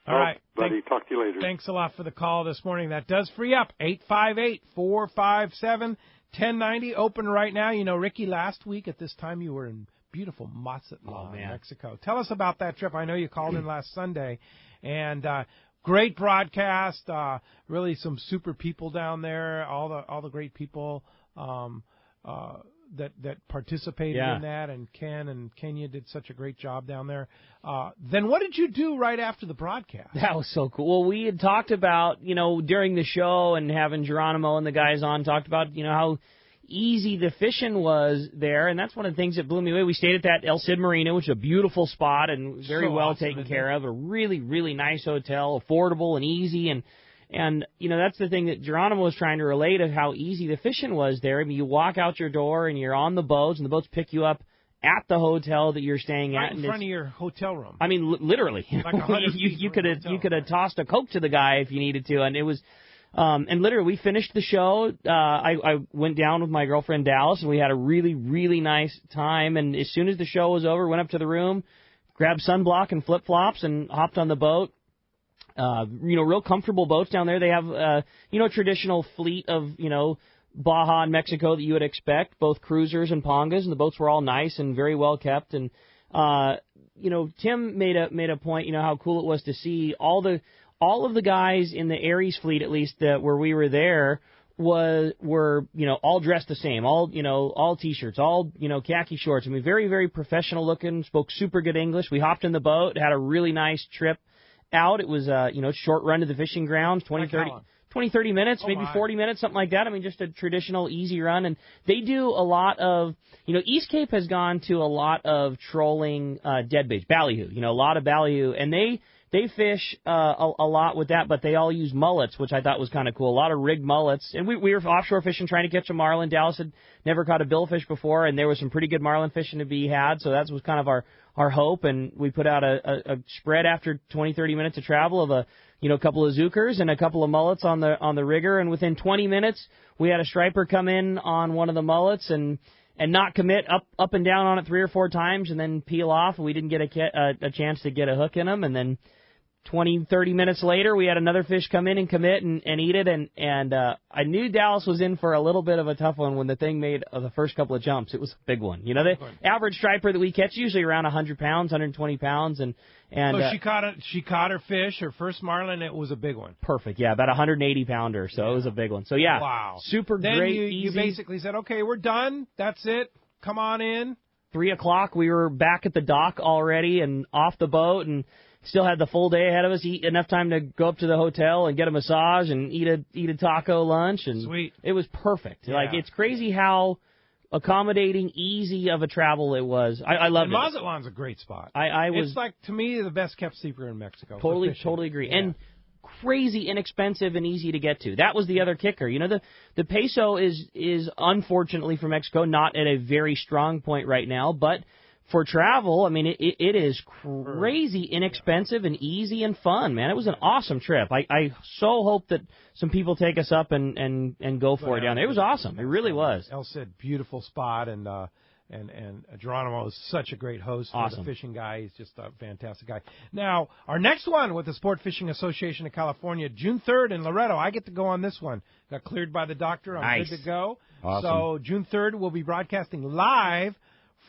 S2: All right.
S12: Buddy, talk to you later.
S2: Thanks a lot for the call this morning. That does free up 858-457-1090. Open right now. You know, Ricky, last week at this time you were in beautiful Mazatlan, Mexico. Tell us about that trip. I know you called in last Sunday, and great broadcast. Really some super people down there. All the great people that participated in that, and Ken and Kenya did such a great job down there. Then what did you do right after the broadcast?
S4: That was so cool. Well, we had talked about, during the show and having Geronimo and the guys on, talked about, how easy the fishing was there, and that's one of the things that blew me away. We stayed at that El Cid Marina, which is a beautiful spot and very well taken care of, a really, really nice hotel, affordable and easy, and that's the thing that Geronimo was trying to relate of how easy the fishing was there. I mean, you walk out your door and you're on the boats, and the boats pick you up at the hotel that you're staying
S2: right
S4: at.
S2: in front of your hotel room.
S4: I mean, literally.
S2: Like 100 feet
S4: you
S2: from the
S4: could have tossed a Coke to the guy if you needed to, and it was. And literally, we finished the show. I went down with my girlfriend Dallas, and we had a really, really nice time. And as soon as the show was over, went up to the room, grabbed sunblock and flip flops, and hopped on the boat. Real comfortable boats down there. They have, a traditional fleet of, Baja and Mexico that you would expect, both cruisers and pongas, and the boats were all nice and very well kept. And, Tim made a point, how cool it was to see all of the guys in the Aries fleet, at least where we were there, were all dressed the same, all T-shirts, all khaki shorts. I mean, very, very professional looking. Spoke super good English. We hopped in the boat, had a really nice trip out. It was short run to the fishing grounds, 20, 30 minutes, maybe 40 minutes, something like that. I mean, just a traditional easy run. And they do a lot of, East Cape has gone to a lot of trolling deadbaits, ballyhoo, a lot of ballyhoo, and they fish a lot with that, but they all use mullets, which I thought was kind of cool. A lot of rigged mullets. And we were offshore fishing trying to catch a marlin. Dallas had never caught a billfish before, and there was some pretty good marlin fishing to be had, so that was kind of our hope. And we put out a spread after 20, 30 minutes of travel of a couple of zookers and a couple of mullets on the rigger, and within 20 minutes we had a striper come in on one of the mullets and not commit up and down on it 3 or 4 times and then peel off, and we didn't get a chance to get a hook in them. And then 20, 30 minutes later, we had another fish come in and commit and eat it, and I knew Dallas was in for a little bit of a tough one when the thing made the first couple of jumps. It was a big one. The average striper that we catch usually around 100 pounds, 120 pounds, and
S2: so she caught her fish, her first marlin. It was a big one.
S4: Perfect, yeah, about 180 pounder, so it was a big one. So yeah,
S2: wow,
S4: super
S2: then
S4: great.
S2: You basically said, okay, we're done. That's it. Come on in.
S4: 3:00, we were back at the dock already and off the boat, and still had the full day ahead of us. Eat enough time to go up to the hotel and get a massage and eat a taco lunch, and
S2: sweet.
S4: It was perfect.
S2: Yeah.
S4: Like, it's crazy how accommodating, easy of a travel it was. I loved it.
S2: Mazatlan's a great spot. It's like, to me, the best kept secret in Mexico.
S4: Totally agree.
S2: Yeah.
S4: And crazy inexpensive and easy to get to. That was the other kicker. The peso is unfortunately for Mexico not at a very strong point right now, but for travel, I mean, it is crazy inexpensive and easy and fun, man. It was an awesome trip. I so hope that some people take us up and go for it down there. It was awesome. It really was.
S2: El Cid, beautiful spot, and Geronimo is such a great host for the fishing guy. He's just a fantastic guy. Now, our next one with the Sport Fishing Association of California, June 3rd in Loretto. I get to go on this one. Got cleared by the doctor. I'm good to go.
S5: Awesome.
S2: So June 3rd, we'll be broadcasting live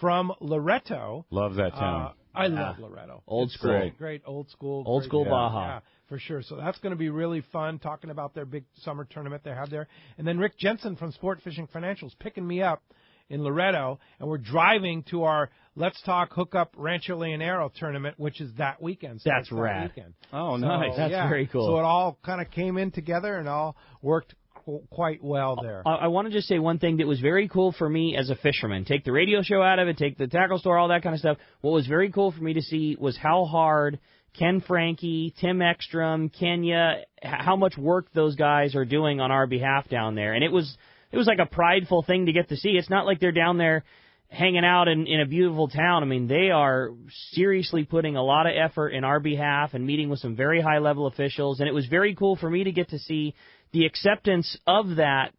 S2: from Loretto.
S5: Love that town.
S2: I love Loretto.
S4: Old school.
S2: Great old school.
S4: Old school Baja.
S2: Yeah, for sure. So that's going to be really fun, talking about their big summer tournament they have there. And then Rick Jensen from Sport Fishing Financials picking me up in Loretto, and we're driving to our Let's Talk Hookup Rancho Leonero tournament, which is that weekend. So
S4: that's rad.
S2: Weekend.
S5: Oh, nice.
S4: That's very cool.
S2: So it all kind of came in together and all worked quite well there.
S4: I want to just say one thing that was very cool for me as a fisherman. Take the radio show out of it, take the tackle store, all that kind of stuff. What was very cool for me to see was how hard Ken Frankie, Tim Ekstrom, Kenya, how much work those guys are doing on our behalf down there. And it was was like a prideful thing to get to see. It's not like they're down there hanging out in a beautiful town. I mean, they are seriously putting a lot of effort in our behalf and meeting with some very high-level officials, and it was very cool for me to get to see the acceptance of that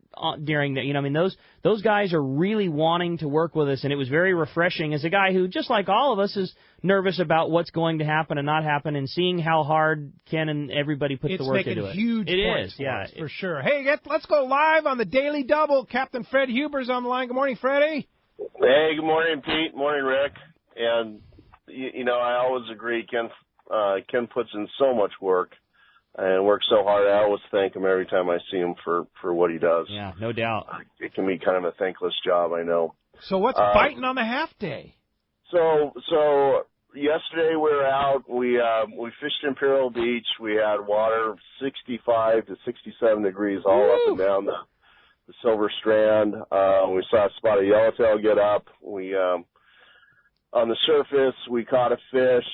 S4: during the, I mean, those guys are really wanting to work with us, and it was very refreshing as a guy who, just like all of us, is nervous about what's going to happen and not happen, and seeing how hard Ken and everybody put the work into it.
S2: It's making huge points
S4: for
S2: us, for sure. Hey, let's go live on the Daily Double. Captain Fred Huber's on the line. Good morning, Freddie.
S13: Hey, good morning, Pete. Morning, Rick. And, I always agree, Ken puts in so much work and works so hard. I always thank him every time I see him for what he does.
S4: Yeah, no doubt.
S13: It can be kind of a thankless job, I know.
S2: So what's biting on the half day?
S13: So yesterday we were out. We fished Imperial Beach. We had water 65 to 67 degrees all up and down the Silver Strand. We saw a spot of yellowtail get up. We on the surface, we caught a fish.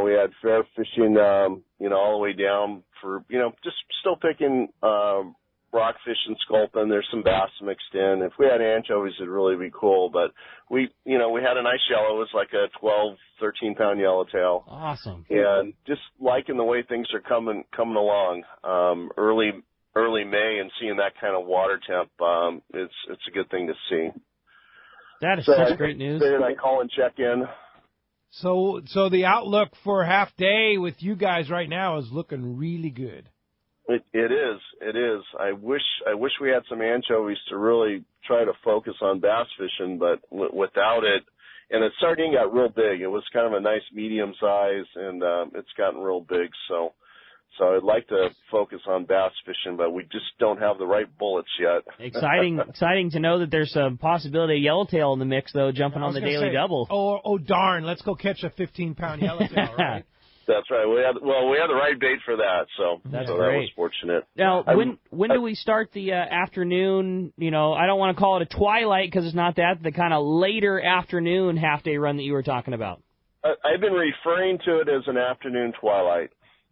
S13: We had fair fishing, all the way down for, just still picking rockfish and sculpin. There's some bass mixed in. If we had anchovies, it'd really be cool. But we had a nice yellow. It was like a 12, 13-pound yellowtail.
S4: Awesome.
S13: And just liking the way things are coming along. Early May, and seeing that kind of water temp, it's a good thing to see.
S4: That is such great news.
S13: I call and check in.
S2: So the outlook for half day with you guys right now is looking really good.
S13: It is. I wish we had some anchovies to really try to focus on bass fishing, but without it, and the sardine got real big. It was kind of a nice medium size, and it's gotten real big. So I'd like to focus on bass fishing, but we just don't have the right bullets yet.
S4: Exciting to know that there's a possibility of yellowtail in the mix, though, jumping on the Daily Double.
S2: Oh, darn. Let's go catch a 15-pound yellowtail, right?
S13: That's right. We had the right bait for that, so
S4: that
S13: was fortunate.
S4: Now, when do we start the afternoon? I don't want to call it a twilight because it's not that. The kind of later afternoon half-day run that you were talking about.
S13: I've been referring to it as an afternoon twilight.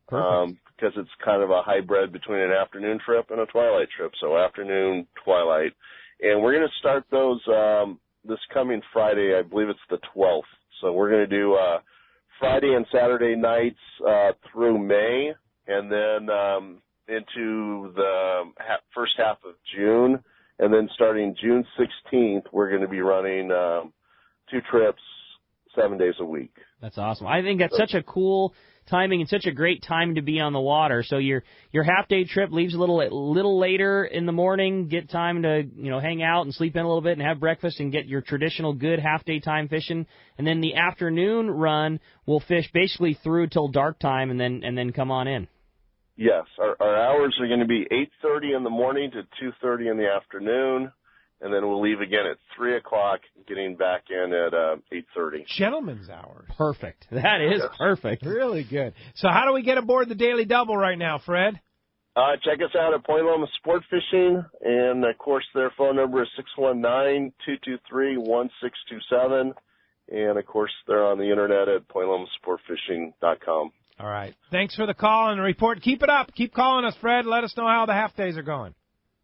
S4: Perfect.
S13: Because it's kind of a hybrid between an afternoon trip and a twilight trip. So afternoon, twilight. And we're going to start those this coming Friday. I believe it's the 12th. So we're going to do Friday and Saturday nights through May, and then into the first half of June. And then starting June 16th, we're going to be running 2 trips 7 days a week.
S4: That's awesome. I think that's such a cool timing and such a great time to be on the water. So your half-day trip leaves a little later in the morning, get time to hang out and sleep in a little bit and have breakfast and get your traditional good half-day time fishing. And then the afternoon run will fish basically through till dark time and then come on in.
S13: Yes, our hours are going to be 8:30 in the morning to 2:30 in the afternoon. And then we'll leave again at 3 o'clock, getting back in at 8:30.
S2: Gentlemen's hours.
S4: Perfect. That is perfect.
S2: Really good. So how do we get aboard the Daily Double right now, Fred?
S13: Check us out at Point Loma Sport Fishing, and, of course, their phone number is 619-223-1627. And, of course, they're on the Internet at pointlomasportfishing.com.
S2: All right. Thanks for the call and the report. Keep it up. Keep calling us, Fred. Let us know how the half days are going.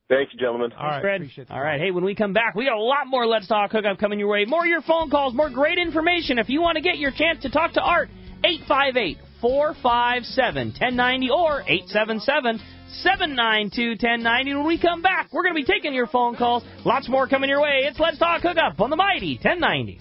S13: Thank you, gentlemen.
S2: All right,
S4: Fred. All right. Hey, when we come back, we got a lot more Let's Talk Hookup coming your way. More of your phone calls, more great information. If you want to get your chance to talk to Art, 858-457-1090 or 877-792-1090. When we come back, we're going to be taking your phone calls. Lots more coming your way. It's Let's Talk Hookup on the Mighty 1090.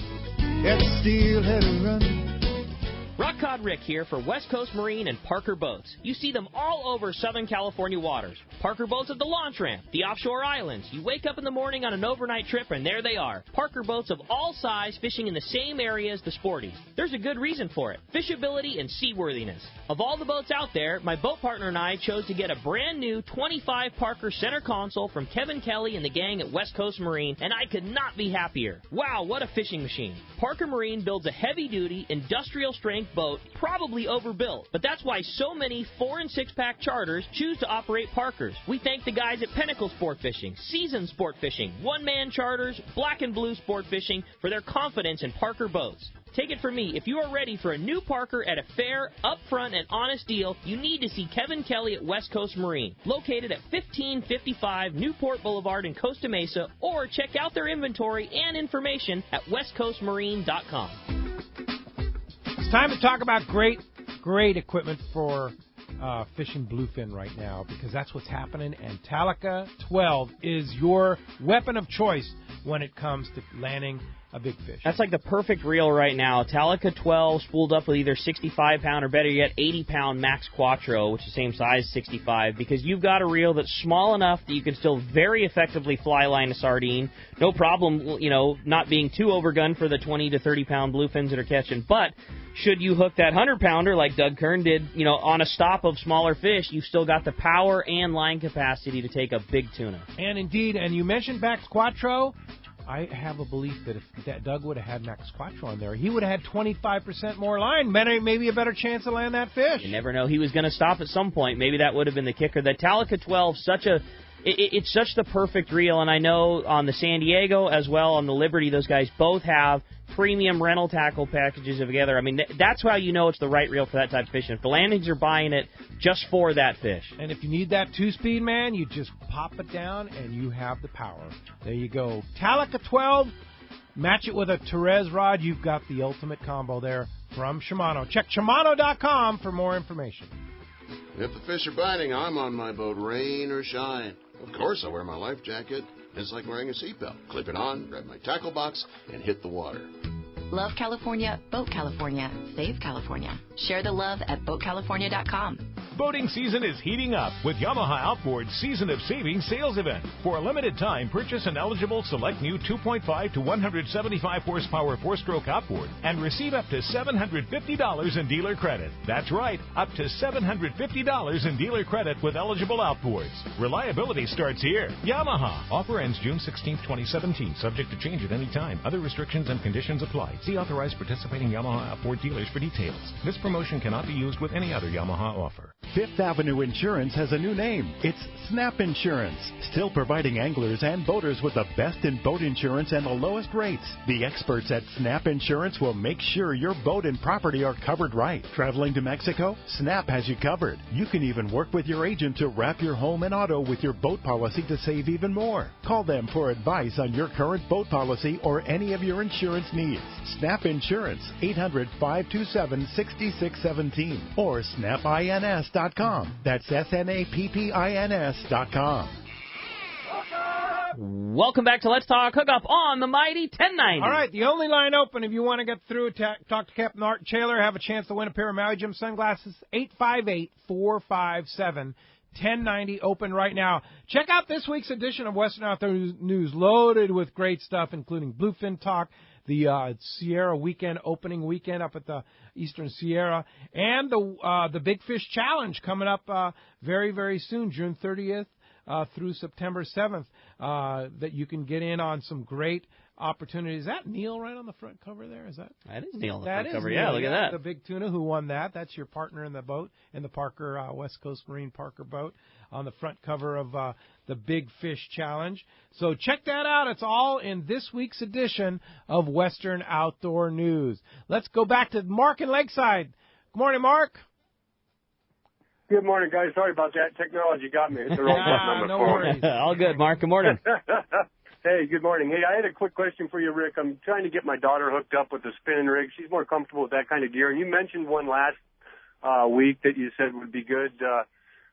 S4: Rock Cod Rick here for West Coast Marine and Parker Boats. You see them all over Southern California waters. Parker Boats at the launch ramp, the offshore islands. You wake up in the morning on an overnight trip and there they are. Parker Boats of all size fishing in the same area as the sporties. There's a good reason for it. Fishability and seaworthiness. Of all the boats out there, my boat partner and I chose to get a brand new 25 Parker center console from Kevin Kelly and the gang at West Coast Marine, and I could not be happier. Wow, what a fishing machine. Parker Marine builds a heavy-duty, industrial-strength full-length boat, probably overbuilt. But that's why so many 4- and 6-pack charters choose to operate Parkers. We thank the guys at Pinnacle Sport Fishing, Season Sport Fishing, One-Man Charters, Black and Blue Sport Fishing for their confidence in Parker boats. Take it from me, if you are ready for a new Parker at a fair, upfront, and honest deal, you need to see Kevin Kelly at West Coast Marine, located at 1555 Newport Boulevard in Costa Mesa, or check out their inventory and information at westcoastmarine.com.
S2: It's time to talk about great equipment for fishing bluefin right now, because that's what's happening, and Talica 12 is your weapon of choice when it comes to landing a big fish.
S4: That's like the perfect reel right now. Talica 12 spooled up with either 65-pound or better yet 80-pound Max Quattro, which is the same size, 65, because you've got a reel that's small enough that you can still very effectively fly line a sardine. No problem, not being too overgunned for the 20 to 30-pound bluefins that are catching. But should you hook that 100-pounder like Doug Kern did, on a stop of smaller fish, you've still got the power and line capacity to take a big tuna.
S2: And indeed, and you mentioned Max Quattro. I have a belief that if Doug would have had Max Quattro on there, he would have had 25% more line, maybe a better chance to land that fish.
S4: You never know. He was going to stop at some point. Maybe that would have been the kicker. The Talica 12, it's such the perfect reel, and I know on the San Diego as well on the Liberty, those guys both have premium rental tackle packages together. I mean, that's how you know it's the right reel for that type of fishing. If the landings are buying it just for that fish.
S2: And if you need that 2-speed, man, you just pop it down and you have the power. There you go. Talica 12, match it with a Therese rod. You've got the ultimate combo there from Shimano. Check Shimano.com for more information.
S14: If the fish are biting, I'm on my boat, rain or shine. Of course, I wear my life jacket. It's like wearing a seatbelt. Clip it on, grab my tackle box, and hit the water.
S15: Love California, Boat California, Save California. Share the love at BoatCalifornia.com.
S16: Boating season is heating up with Yamaha Outboard's Season of Savings sales event. For a limited time, purchase an eligible select new 2.5 to 175 horsepower 4-stroke outboard and receive up to $750 in dealer credit. That's right, up to $750 in dealer credit with eligible outboards. Reliability starts here. Yamaha. Offer ends June 16, 2017. Subject to change at any time. Other restrictions and conditions apply. See authorized participating Yamaha outboard dealers for details. This promotion cannot be used with any other Yamaha offer.
S3: Fifth Avenue Insurance has a new name. It's Snap Insurance, still providing anglers and boaters with the best in boat insurance and the lowest rates. The experts at Snap Insurance will make sure your boat and property are covered right. Traveling to Mexico? Snap has you covered. You can even work with your agent to wrap your home and auto with your boat policy to save even more. Call them for advice on your current boat policy or any of your insurance needs. Snap Insurance, 800-527-6617 or snapins.com. That's SNAPPINS.com.
S4: Welcome back to Let's Talk Hookup on the Mighty 1090.
S2: All right, the only line open if you want to get through, talk to Captain Art Taylor, have a chance to win a pair of Maui Jim sunglasses, 858-457-1090, open right now. Check out this week's edition of Western Outdoor News, loaded with great stuff, including Bluefin Talk, the Sierra weekend, opening weekend up at the Eastern Sierra, and the Big Fish Challenge coming up very, very soon, June 30th through September 7th, that you can get in on some great opportunities. Is that Neil right on the front cover there? That
S4: is Neil on the front
S2: cover.
S4: Neil, yeah, look at that.
S2: The big tuna who won that. That's your partner in the boat, in the Parker West Coast Marine Parker boat, on the front cover of the Big Fish Challenge. So check that out. It's all in this week's edition of Western Outdoor News. Let's go back to Mark in Lakeside. Good morning, Mark.
S17: Good morning, guys. Sorry about that. Technology got me. It's the wrong button on my
S2: no
S17: phone.
S2: worries.
S4: All good, Mark. Good morning.
S17: Hey, good morning. Hey, I had a quick question for you, Rick. I'm trying to get my daughter hooked up with the spinning rig. She's more comfortable with that kind of gear. And you mentioned one last week that you said would be good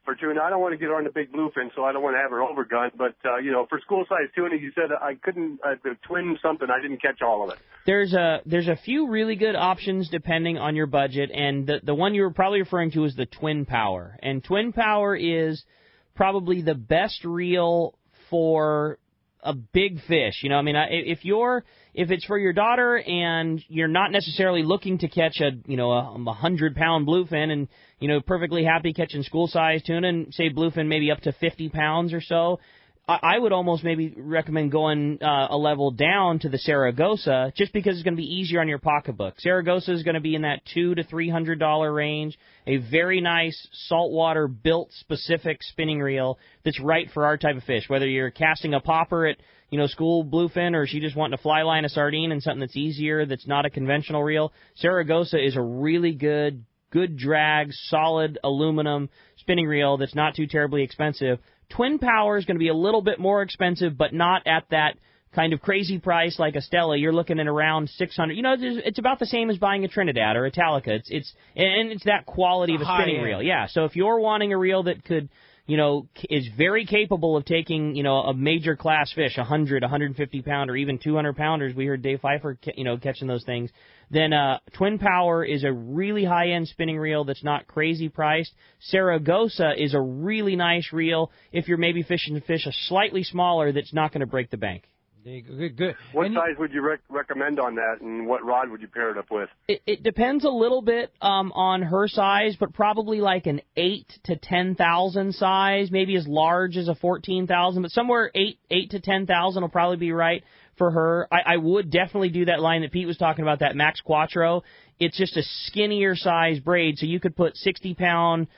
S17: for tuna. I don't want to get her on the big bluefin, so I don't want to have her overgunned. But, for school-size tuna, you said I couldn't twin something. I didn't catch all of it.
S4: There's a few really good options depending on your budget, and the one you were probably referring to is the Twin Power. And Twin Power is probably the best reel for a big fish. If it's for your daughter and you're not necessarily looking to catch a 100-pound bluefin and perfectly happy catching school-sized tuna and say bluefin maybe up to 50 pounds or so, I would almost maybe recommend going a level down to the Saragosa, just because it's going to be easier on your pocketbook. Saragosa is going to be in that $200 to $300 range. A very nice saltwater built specific spinning reel that's right for our type of fish. Whether you're casting a popper at school bluefin, or she just wanting to fly line a sardine and something that's easier, that's not a conventional reel, Saragosa is a really good drag, solid aluminum spinning reel that's not too terribly expensive. Twin Power is going to be a little bit more expensive, but not at that kind of crazy price like a Stella. You're looking at around $600. It's about the same as buying a Trinidad or a Talica. It's that quality of a spinning reel. Yeah. So if you're wanting a reel that could, is very capable of taking, a major class fish, 100, 150 pound, or even 200 pounders. We heard Dave Pfeiffer, catching those things. Then Twin Power is a really high-end spinning reel that's not crazy priced. Saragosa is a really nice reel if you're maybe fishing fish a slightly smaller that's not going to break the bank.
S2: Good.
S17: What size would you recommend on that, and what rod would you pair it up with?
S4: It depends a little bit on her size, but probably like an 8 to 10,000 size, maybe as large as a 14,000, but somewhere 8 to 10,000 will probably be right for her. I would definitely do that line that Pete was talking about, that Max Quattro. It's just a skinnier size braid, so you could put 60-pound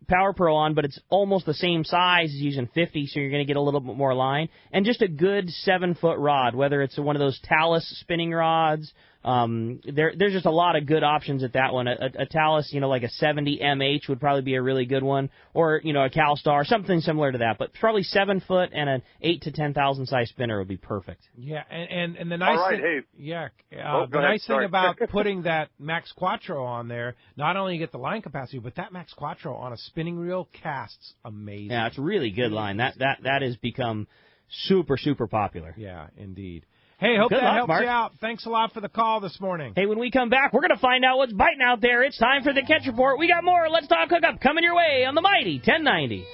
S4: Power Pro on, but it's almost the same size as using 50, so you're going to get a little bit more line. And just a good 7-foot rod, whether it's one of those Talus spinning rods. There's just a lot of good options at that one. A Talus, like a 70 MH would probably be a really good one, or a CalStar, something similar to that. But probably 7 foot and an 8 to 10,000 size spinner would be perfect.
S2: Yeah, and the nice thing, the nice thing about putting that Max Quattro on there, not only you get the line capacity, but that Max Quattro on a spinning reel casts amazing.
S4: Yeah, it's a really good line. That has become super, super popular.
S2: Yeah, indeed. Hey, hope that helps you out. Thanks a lot for the call this morning.
S4: Hey, when we come back, we're going to find out what's biting out there. It's time for the Catch Report. We got more Let's Talk Hookup coming your way on the Mighty 1090.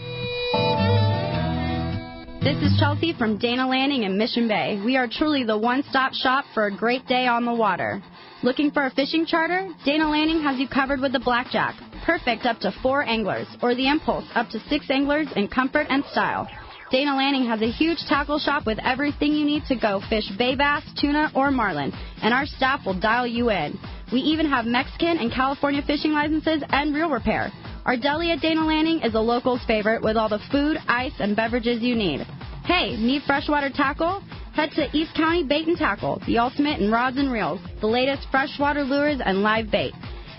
S18: This is Chelsea from Dana Landing in Mission Bay. We are truly the one-stop shop for a great day on the water. Looking for a fishing charter? Dana Landing has you covered with the Blackjack. Perfect up to 4 anglers, or the Impulse up to 6 anglers in comfort and style. Dana Landing has a huge tackle shop with everything you need to go fish bay bass, tuna, or marlin, and our staff will dial you in. We even have Mexican and California fishing licenses and reel repair. Our deli at Dana Landing is a local's favorite with all the food, ice, and beverages you need. Hey, need freshwater tackle? Head to East County Bait and Tackle, the ultimate in rods and reels, the latest freshwater lures and live bait.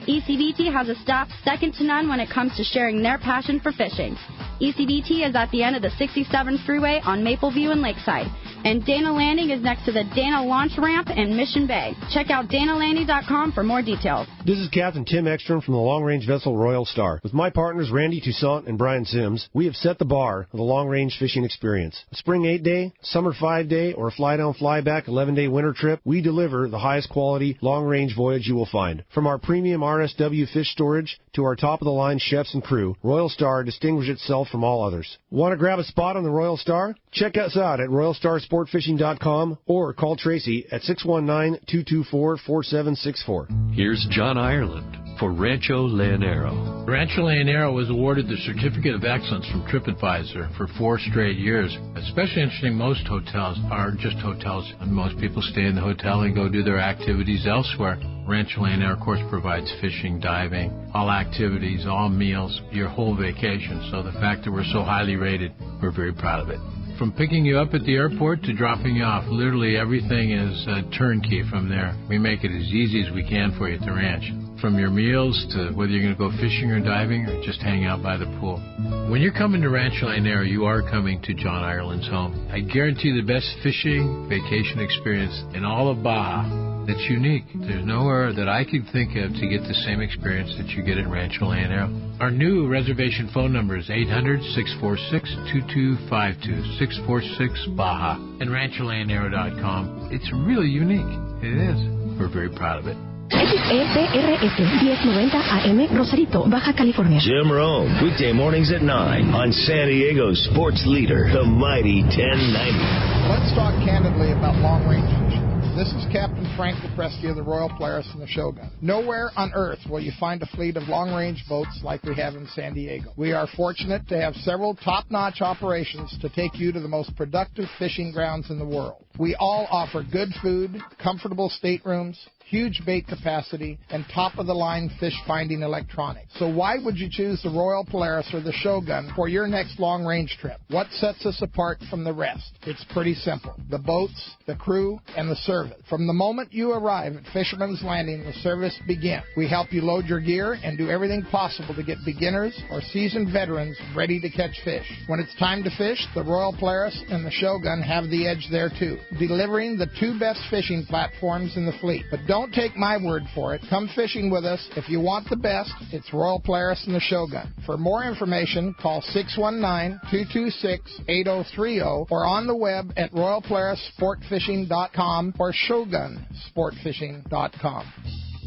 S18: ECBT has a staff second to none when it comes to sharing their passion for fishing. ECBT is at the end of the 67 freeway on Mapleview and Lakeside. And Dana Landing is next to the Dana Launch Ramp in Mission Bay. Check out DanaLanding.com for more details.
S19: This is Captain Tim Ekstrom from the long-range vessel Royal Star. With my partners Randy Toussaint and Brian Sims, we have set the bar of the long-range fishing experience. A spring 8-day, summer 5-day, or a fly-down, fly-back 11-day winter trip, we deliver the highest quality long-range voyage you will find. From our premium RSW fish storage to our top-of-the-line chefs and crew, Royal Star distinguishes itself from all others. Want to grab a spot on the Royal Star? Check us out at RoyalStarSportFishing.com or call Tracy at 619-224-4764.
S20: Here's John Ireland for Rancho Leonero.
S21: Rancho Leonero was awarded the Certificate of Excellence from TripAdvisor for 4 straight years. Especially interesting, most hotels are just hotels, and most people stay in the hotel and go do their activities elsewhere. Rancho Leonero, of course, provides fishing, diving, all activities, all meals, your whole vacation. So the fact that we're so highly rated, we're very proud of it. From picking you up at the airport to dropping you off, literally everything is turnkey from there. We make it as easy as we can for you at the ranch. From your meals to whether you're going to go fishing or diving or just hang out by the pool. When you're coming to Rancho Leonero, you are coming to John Ireland's home. I guarantee the best fishing vacation experience in all of Baja. It's unique. There's nowhere that I could think of to get the same experience that you get at Rancho Leonero. Our new reservation phone number is 800-646-2252, 646-BAJA, and RanchoLeonero.com. It's really unique. It is. We're very proud of it.
S22: XETRS 1090 AM, Rosarito, Baja California.
S23: Jim Rome, weekday mornings at 9 on San Diego's sports leader, the Mighty 1090.
S24: Let's talk candidly about long-range fishing.
S1: This is Captain Frank Lepresti of the Royal Polaris and the Shogun. Nowhere on Earth will you find a fleet of long-range boats like we have in San Diego. We are fortunate to have several top-notch operations to take you to the most productive fishing grounds in the world. We all offer good food, comfortable staterooms, huge bait capacity, and top-of-the-line fish-finding electronics. So why would you choose the Royal Polaris or the Shogun for your next long-range trip? What sets us apart from the rest? It's pretty simple. The boats, the crew, and the service. From the moment you arrive at Fisherman's Landing, the service begins. We help you load your gear and do everything possible to get beginners or seasoned veterans ready to catch fish. When it's time to fish, the Royal Polaris and the Shogun have the edge there too, delivering the two best fishing platforms in the fleet. But don't take my word for it. Come fishing with us. If you want the best, it's Royal Polaris and the Shogun. For more information, call 619-226-8030 or on the web at royalpolarissportfishing.com or shogunsportfishing.com.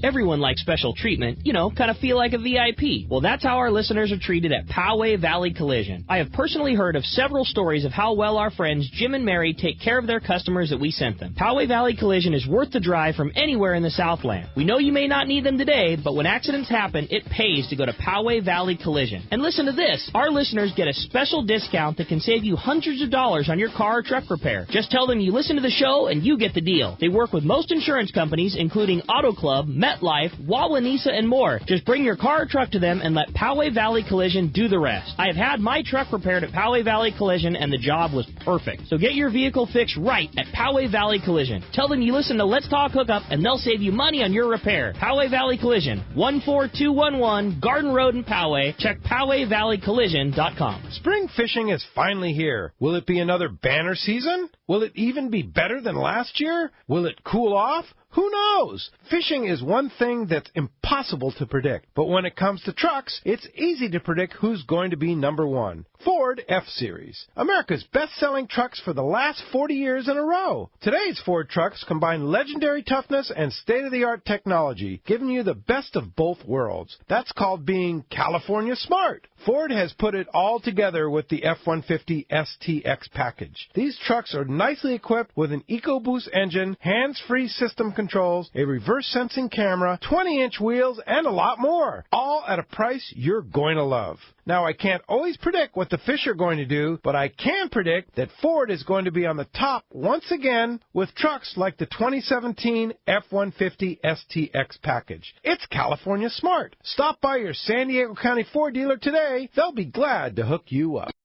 S4: Everyone likes special treatment, kind of feel like a VIP. Well, that's how our listeners are treated at Poway Valley Collision. I have personally heard of several stories of how well our friends Jim and Mary take care of their customers that we sent them. Poway Valley Collision is worth the drive from anywhere in the Southland. We know you may not need them today, but when accidents happen, it pays to go to Poway Valley Collision. And listen to this. Our listeners get a special discount that can save you hundreds of dollars on your car or truck repair. Just tell them you listen to the show and you get the deal. They work with most insurance companies, including Auto Club, MetLife, Wawanesa, and more. Just bring your car or truck to them and let Poway Valley Collision do the rest. I have had my truck repaired at Poway Valley Collision, and the job was perfect. So get your vehicle fixed right at Poway Valley Collision. Tell them you listen to Let's Talk Hookup, and they'll save you money on your repair. Poway Valley Collision, 14211 Garden Road in Poway. Check PowayValleyCollision.com.
S2: Spring fishing is finally here. Will it be another banner season? Will it even be better than last year? Will it cool off? Who knows? Fishing is one thing that's impossible to predict. But when it comes to trucks, it's easy to predict who's going to be number one. Ford F-Series. America's best-selling trucks for the last 40 years in a row. Today's Ford trucks combine legendary toughness and state-of-the-art technology, giving you the best of both worlds. That's called being California smart. Ford has put it all together with the F-150 STX package. These trucks are nicely equipped with an EcoBoost engine, hands-free system controls, a reverse-sensing camera, 20-inch wheels, and a lot more. All at a price you're going to love. Now, I can't always predict what the fish are going to do, but I can predict that Ford is going to be on the top once again with trucks like the 2017 F-150 STX package. It's California smart. Stop by your San Diego County Ford dealer today. They'll be glad to hook you up.